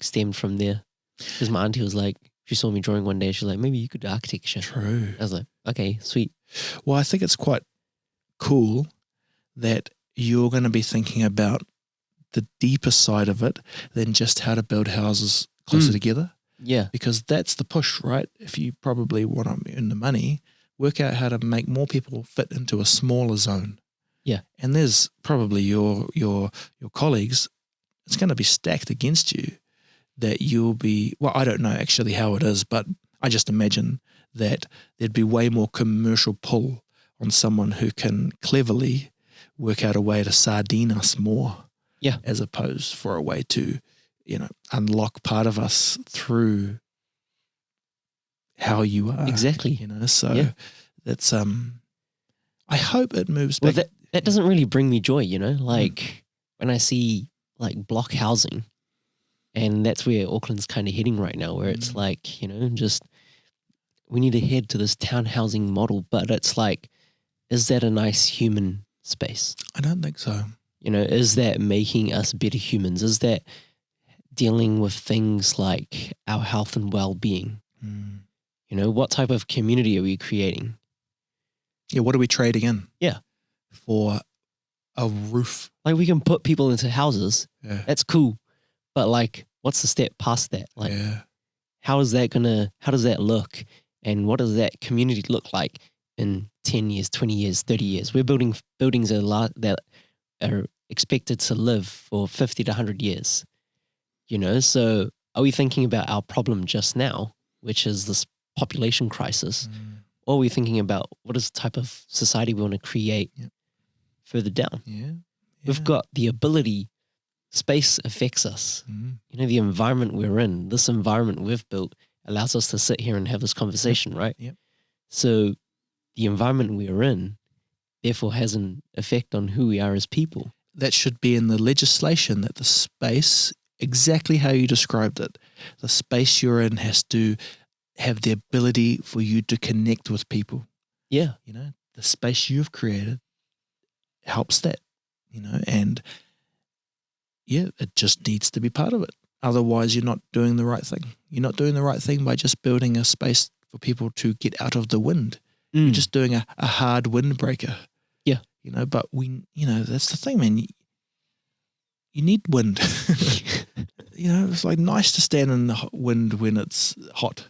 stemmed from there. Because my auntie was like, she saw me drawing one day, she's like, maybe you could do architecture. True. I was like, okay, sweet. Well, I think it's quite cool that you're going to be thinking about the deeper side of it than just how to build houses closer together. Yeah. Because that's the push, right? If you probably want to earn the money, work out how to make more people fit into a smaller zone. Yeah. And there's probably your colleagues, it's going to be stacked against you that you'll be, well, I don't know actually how it is, but I just imagine that there'd be way more commercial pull on someone who can cleverly work out a way to sardine us more. Yeah. As opposed for a way to, unlock part of us through how you are. Exactly. So that's, I hope it moves back. Well, that doesn't really bring me joy, when I see block housing, and that's where Auckland's kind of heading right now, where it's just we need to head to this town housing model, but it's like, is that a nice human space? I don't think so. Is that making us better humans? Is that dealing with things like our health and well-being? What type of community are we creating? Yeah, what are we trading in? Yeah. For a roof. Like we can put people into houses. Yeah. That's cool. But what's the step past that? How does that look? And what does that community look like in 10 years, 20 years, 30 years? We're building buildings that are expected to live for 50 to 100 years. So are we thinking about our problem just now, which is this population crisis? Or are we thinking about what is the type of society we want to create further down? Yeah. We've got the ability, space affects us. The environment we're in, this environment we've built allows us to sit here and have this conversation, right? Yep. So the environment we're in, therefore, has an effect on who we are as people. That should be in the legislation, that the space, exactly how you described it, the space you're in has to have the ability for you to connect with people. Yeah. The space you've created helps that, and it just needs to be part of it. Otherwise, you're not doing the right thing. You're not doing the right thing by just building a space for people to get out of the wind. You're just doing a hard windbreaker. Yeah. But that's the thing, man. You need wind. It's nice to stand in the wind when it's hot.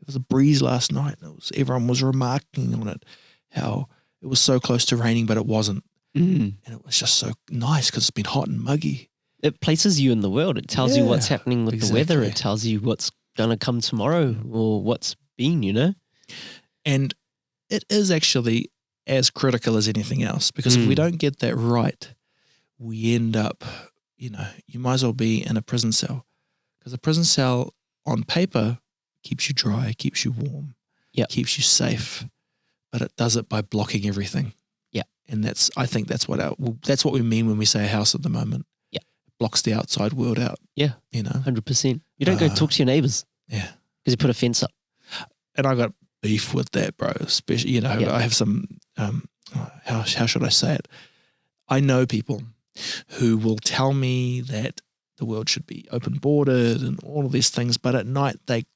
was a breeze last night. Everyone was remarking on it, how it was so close to raining, but it wasn't. And it was just so nice because it's been hot and muggy. It places you in the world. It tells you what's happening with the weather. It tells you what's going to come tomorrow or what's been, And it is actually as critical as anything else, because if we don't get that right, we end up, you might as well be in a prison cell, because a prison cell on paper keeps you dry, keeps you warm, keeps you safe, but it does it by blocking everything. And I think that's what we mean when we say a house at the moment. It blocks the outside world out. 100%. You don't go talk to your neighbors. Because you put a fence up. And I got beef with that, bro. Especially, I have some, how should I say it? I know people who will tell me that the world should be open bordered and all of these things, but at night they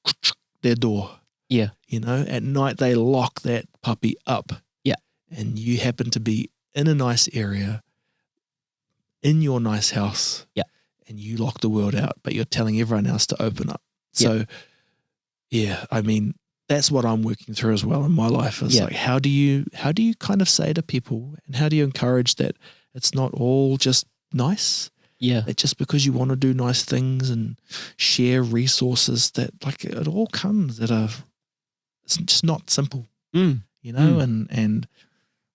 their door. At night they lock that puppy up. And you happen to be in a nice area, in your nice house, and you lock the world out, but you're telling everyone else to open up. So, I mean, that's what I'm working through as well in my life. It's like, how do you kind of say to people, and how do you encourage that it's not all just nice? That just because you want to do nice things and share resources, that like it all comes it's just not simple, and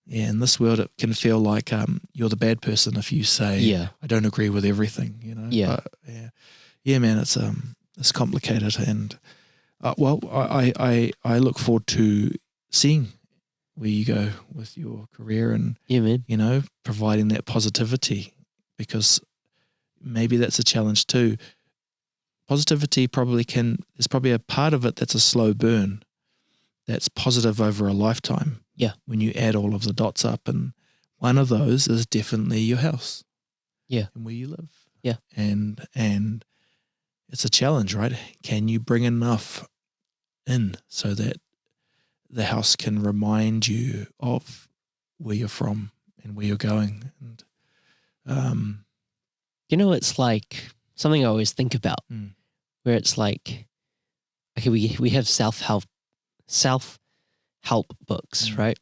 in this world, it can feel like you're the bad person if you say, I don't agree with everything, But, man, it's complicated. And, I look forward to seeing where you go with your career and, providing that positivity, because maybe that's a challenge too. Positivity there's probably a part of it that's a slow burn, that's positive over a lifetime. When you add all of the dots up, and one of those is definitely your house. And where you live. And it's a challenge, right? Can you bring enough in so that the house can remind you of where you're from and where you're going? And it's like something I always think about, where it's like, okay, we have self-help books, right?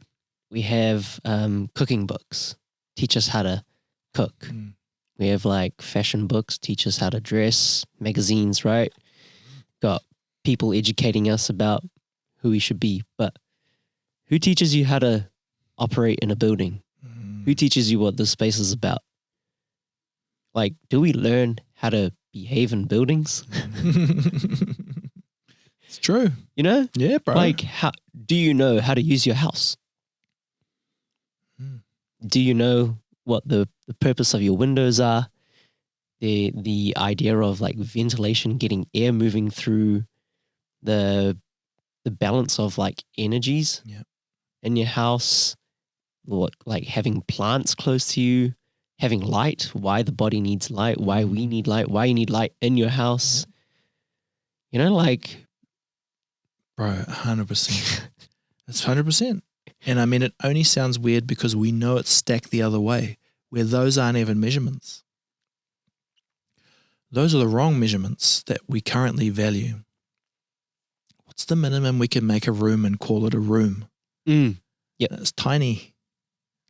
We have cooking books, teach us how to cook. We have like fashion books, teach us how to dress, magazines, right? Got people educating us about who we should be. But who teaches you how to operate in a building? Who teaches you what this space is about? Like, do we learn how to behave in buildings? It's true. Yeah, bro. Like, do you know how to use your house? Do you know what the purpose of your windows are? The idea of like ventilation, getting air moving through the balance of like energies in your house, like having plants close to you, having light, why the body needs light, why we need light, why you need light in your house. Like, bro, 100%. That's 100%. And I mean, it only sounds weird because we know it's stacked the other way, where those aren't even measurements. Those are the wrong measurements that we currently value. What's the minimum we can make a room and call it a room? It's tiny.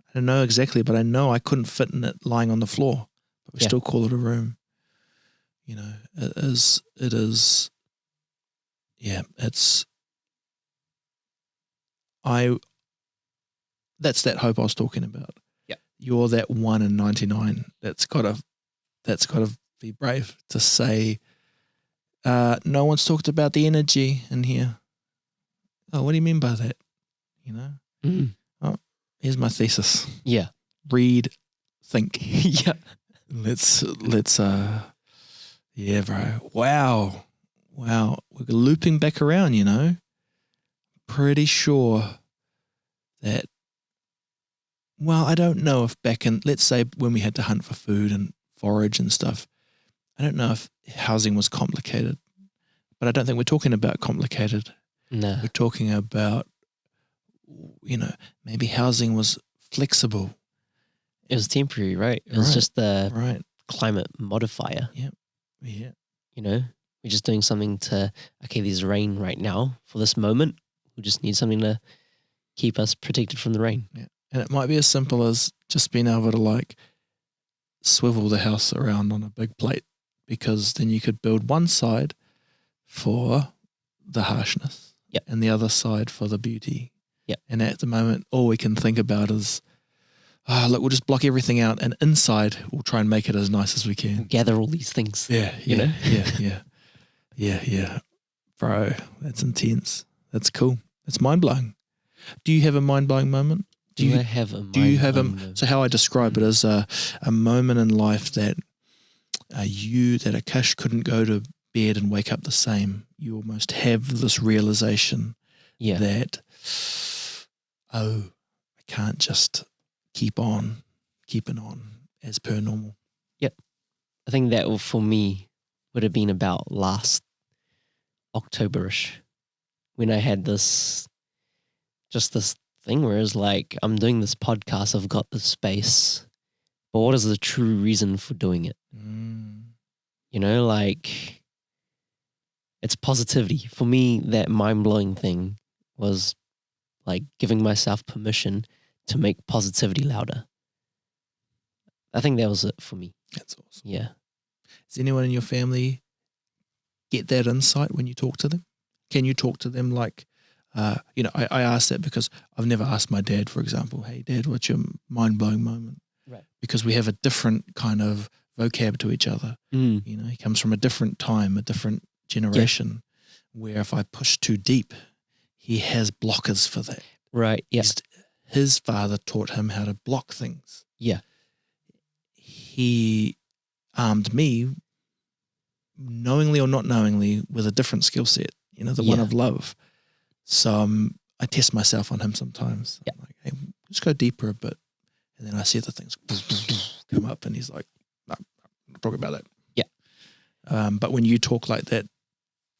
I don't know exactly, but I know I couldn't fit in it lying on the floor, but we still call it a room. It is, that's that hope I was talking about. You're that 1 in 99 that's got to be brave to say, no one's talked about the energy in here. Oh, what do you mean by that? Oh, here's my thesis. Read, think. Let's bro. Wow. We're looping back around, Pretty sure that, well, I don't know if back in, let's say when we had to hunt for food and forage and stuff, I don't know if housing was complicated, but I don't think we're talking about complicated. No. We're talking about, maybe housing was flexible. It was temporary, right? It was just the climate modifier. Yeah. You know? We're just doing something to, okay, there's rain right now for this moment. We just need something to keep us protected from the rain. Yeah. And it might be as simple as just being able to like swivel the house around on a big plate, because then you could build one side for the harshness and the other side for the beauty. Yeah. And at the moment, all we can think about is, look, we'll just block everything out, and inside we'll try and make it as nice as we can. We'll gather all these things. Yeah. You know? Yeah. Bro, that's intense. That's cool. That's mind-blowing. Do you have a mind-blowing moment? Do you have a moment? So how I describe it is a moment in life that that Akash couldn't go to bed and wake up the same. You almost have this realization that, I can't just keeping on as per normal. Yep. I think that for me would have been about last October-ish, when I had this thing where it's like, I'm doing this podcast, I've got this space, but what is the true reason for doing it? You know, like, it's positivity. For me, that mind-blowing thing was like giving myself permission to make positivity louder. I think that was it for me. That's awesome. Yeah. Does anyone in your family get that insight when you talk to them? Can you talk to them like, I ask that because I've never asked my dad, for example, hey, Dad, what's your mind-blowing moment? Right. Because we have a different kind of vocab to each other. You know, he comes from a different time, a different generation, where if I push too deep, he has blockers for that. Right, yeah. His father taught him how to block things. Yeah. He armed me, knowingly or not knowingly, with a different skill set, the one of love. So I test myself on him sometimes. Yeah. I'm like, hey, just go deeper a bit. And then I see the things come up and he's like, no, I'm talking about that. Yeah. But when you talk like that,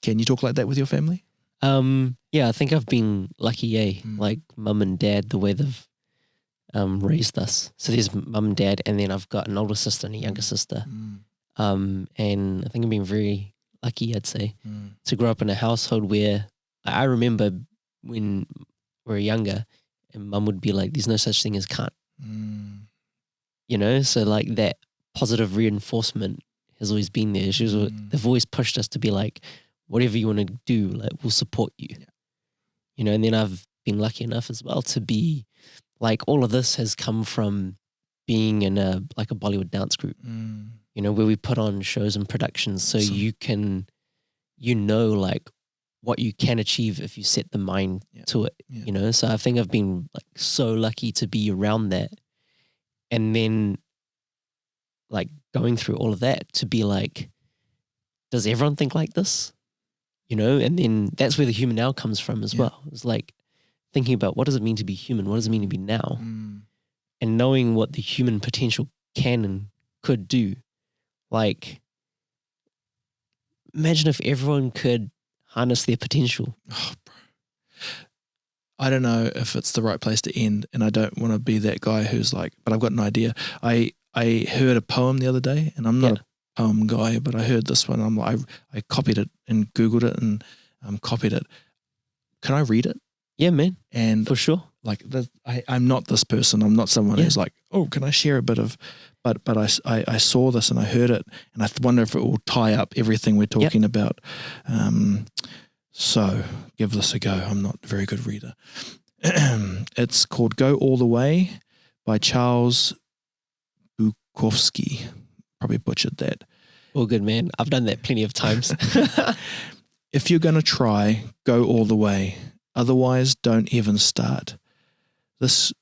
can you talk like that with your family? Yeah, I think I've been lucky, like mum and dad, the way they've raised us. So there's mum and dad, and then I've got an older sister and a younger sister. And I think I've been very lucky, I'd say, to grow up in a household where I remember when we were younger and mum would be like, there's no such thing as can't. So like that positive reinforcement has always been there. They've always pushed us to be like, whatever you want to do, like, we'll support you. Yeah. And then I've been lucky enough as well to be like, all of this has come from being in a Bollywood dance group, where we put on shows and productions. So you can, like what you can achieve if you set the mind to it, So I think I've been like so lucky to be around that. And then like going through all of that to be like, does everyone think like this? And then that's where the human now comes from as well. It's like thinking about, what does it mean to be human? What does it mean to be now? And knowing what the human potential can and could do. Like, imagine if everyone could harness their potential. Oh, bro. I don't know if it's the right place to end, and I don't want to be that guy who's like, but I've got an idea. I heard a poem the other day, and I'm not a poem guy, but I heard this one. I'm like, I copied it and Googled it and copied it. Can I read it? Yeah, man. And for sure. Like, I'm not this person. I'm not someone who's like, oh, can I share a bit of, but I saw this and I heard it, and I wonder if it will tie up everything we're talking about. So give this a go. I'm not a very good reader. It's called Go All the Way by Charles Bukowski. Probably butchered that. All good, man. I've done that plenty of times. If you're going to try, go all the way. Otherwise, don't even start. This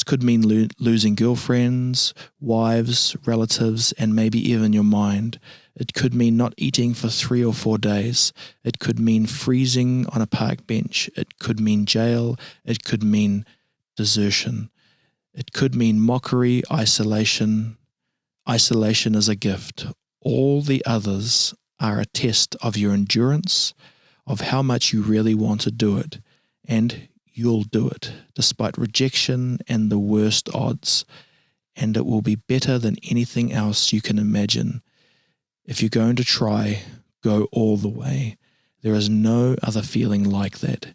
could mean losing girlfriends, wives, relatives, and maybe even your mind. It could mean not eating for 3 or 4 days. It could mean freezing on a park bench. It could mean jail. It could mean desertion. It could mean mockery, isolation. Isolation is a gift. All the others are a test of your endurance, of how much you really want to do it. And you'll do it, despite rejection and the worst odds. And it will be better than anything else you can imagine. If you're going to try, go all the way. There is no other feeling like that.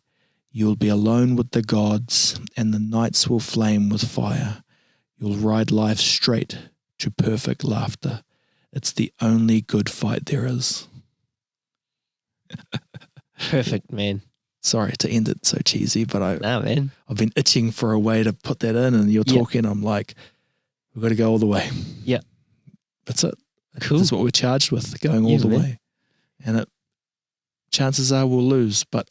You'll be alone with the gods, and the nights will flame with fire. You'll ride life straight to perfect laughter. It's the only good fight there is. Perfect, man. Sorry to end it so cheesy, but man. I've been itching for a way to put that in, and you're talking, I'm like, we've got to go all the way. Yeah. That's it. Cool. That's what we're charged with, going all the way. And chances are we'll lose, but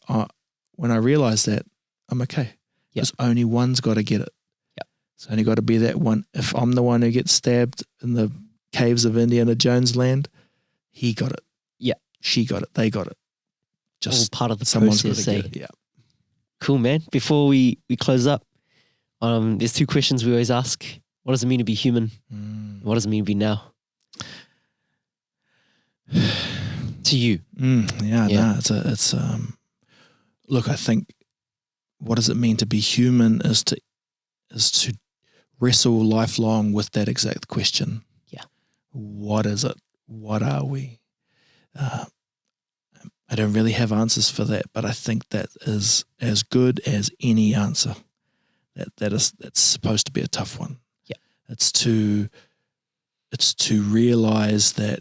when I realize that, I'm okay. Because only one's got to get it. Yeah. It's only got to be that one. If I'm the one who gets stabbed in the caves of Indiana Jones land, he got it. Yeah. She got it. They got it. Just all part of the someone's process. got to get it. Yeah. Cool, man. Before we close up, there's 2 questions we always ask. What does it mean to be human? What does it mean to be now? To you. It's look, I think what does it mean to be human is to wrestle lifelong with that exact question. Yeah. What is it? What are we? I don't really have answers for that, but I think that is as good as any answer. That's supposed to be a tough one. Yeah. It's to realize that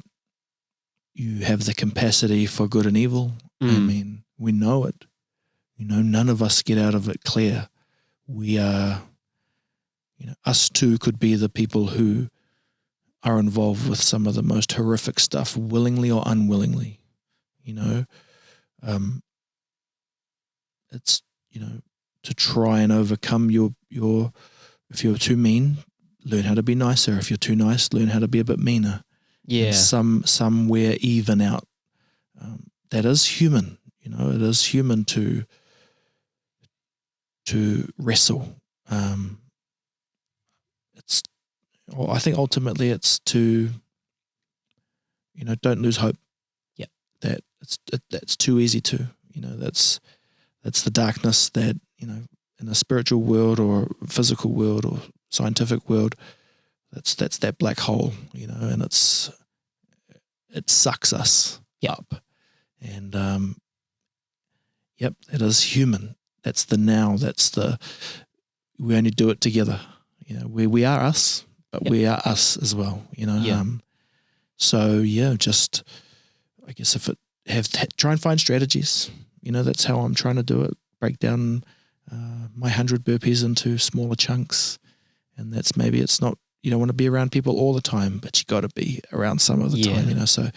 you have the capacity for good and evil. I mean, we know it. None of us get out of it clear. We are, us too could be the people who are involved with some of the most horrific stuff, willingly or unwillingly. It's, to try and overcome your if you're too mean, learn how to be nicer. If you're too nice, learn how to be a bit meaner. Yeah. And somewhere even out. That is human. It is human to wrestle. I think ultimately it's to, don't lose hope. Yeah. That's too easy to, that's the darkness that, in a spiritual world or physical world or scientific world, that's that black hole, and it sucks us up. And, it is human. That's the now. We only do it together. We are us, but we are us as well, just, I guess try and find strategies, that's how I'm trying to do it. Break down my 100 burpees into smaller chunks. And it's not, you don't want to be around people all the time, but you got to be around some of the time, so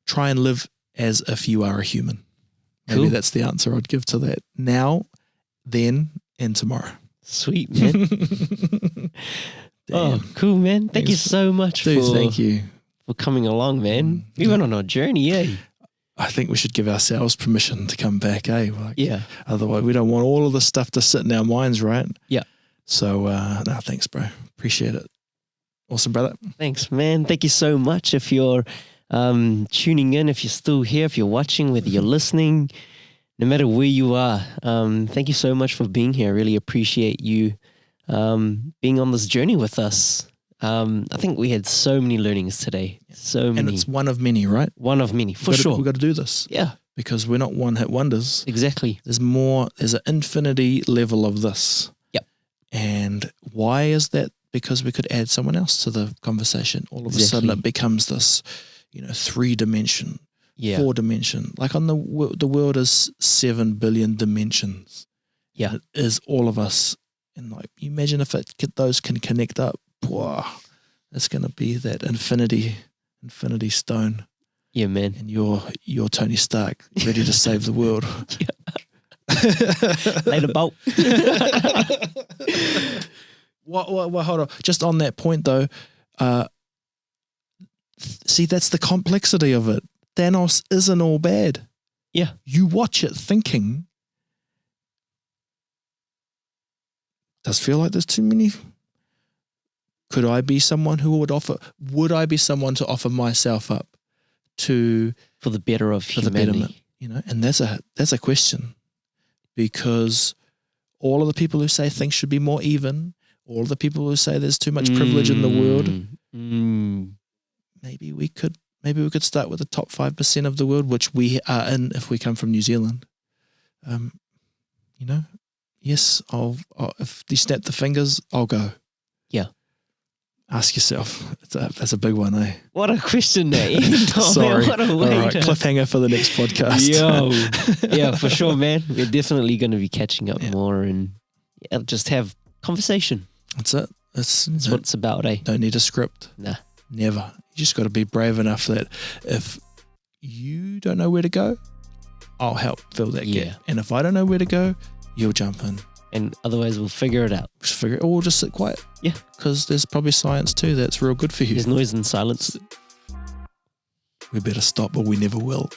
try and live as if you are a human. Maybe that's the answer I'd give to that. Now, then, and tomorrow. Sweet, man. Oh, cool, man. Thank you so much thank you for coming along, man. We went on a journey, I think we should give ourselves permission to come back, yeah. Otherwise, we don't want all of this stuff to sit in our minds, right? Yeah. So, thanks, bro. Appreciate it. Awesome, brother. Thanks, man. Thank you so much. If you're tuning in, if you're still here, if you're watching, whether you're listening, no matter where you are, thank you so much for being here. I really appreciate you being on this journey with us. I think we had so many learnings today. So many. And it's one of many, right? One of many, for sure. We've got to do this. Yeah. Because we're not one-hit wonders. Exactly. There's more, there's an infinity level of this. Yep. And why is that? Because we could add someone else to the conversation. All of a sudden it becomes this, 3-dimension, 4-dimension. Like on the world is 7 billion dimensions. Yeah. And it is all of us. And you imagine if those can connect up, wow, it's going to be that infinity stone. Yeah, man. And you're Tony Stark, ready to save the world. Later, bolt. Well, hold on. Just on that point, though, see, that's the complexity of it. Thanos isn't all bad. Yeah. You watch it thinking, does feel like there's too many. Would I be someone to offer myself up for the better of humanity? And that's a question, because all of the people who say things should be more even, all of the people who say there's too much privilege in the world, maybe we could maybe we could start with the top 5% of the world, which we are in if we come from New Zealand. Yes, I'll if you snap the fingers, I'll go. Yeah. Ask yourself. That's a big one, eh? What a question, eh? Sorry. What a All right, cliffhanger for the next podcast. Yeah, for sure, man. We're definitely going to be catching up more and just have conversation. That's it. That's what it's about, eh? Don't need a script. Nah. Never. You just got to be brave enough that if you don't know where to go, I'll help fill that gap. And if I don't know where to go, you'll jump in. And otherwise we'll figure it out. Or we'll just sit quiet. Yeah. Because there's probably science too that's real good for you. There's noise and silence. We better stop or we never will.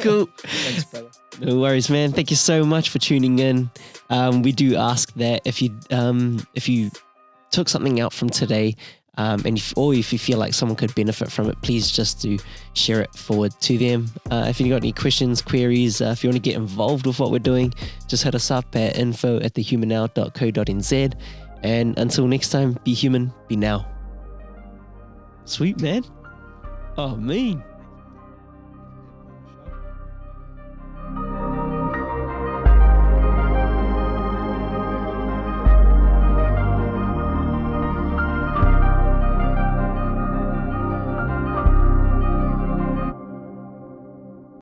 Cool. Thanks, brother. No worries, man. Thank you so much for tuning in. We do ask that if you took something out from today, or if you feel like someone could benefit from it, please just do share it forward to them. If you've got any questions, queries, if you want to get involved with what we're doing, just hit us up at info@thehumannow.co.nz. And until next time, be human, be now. Sweet, man. Oh, mean.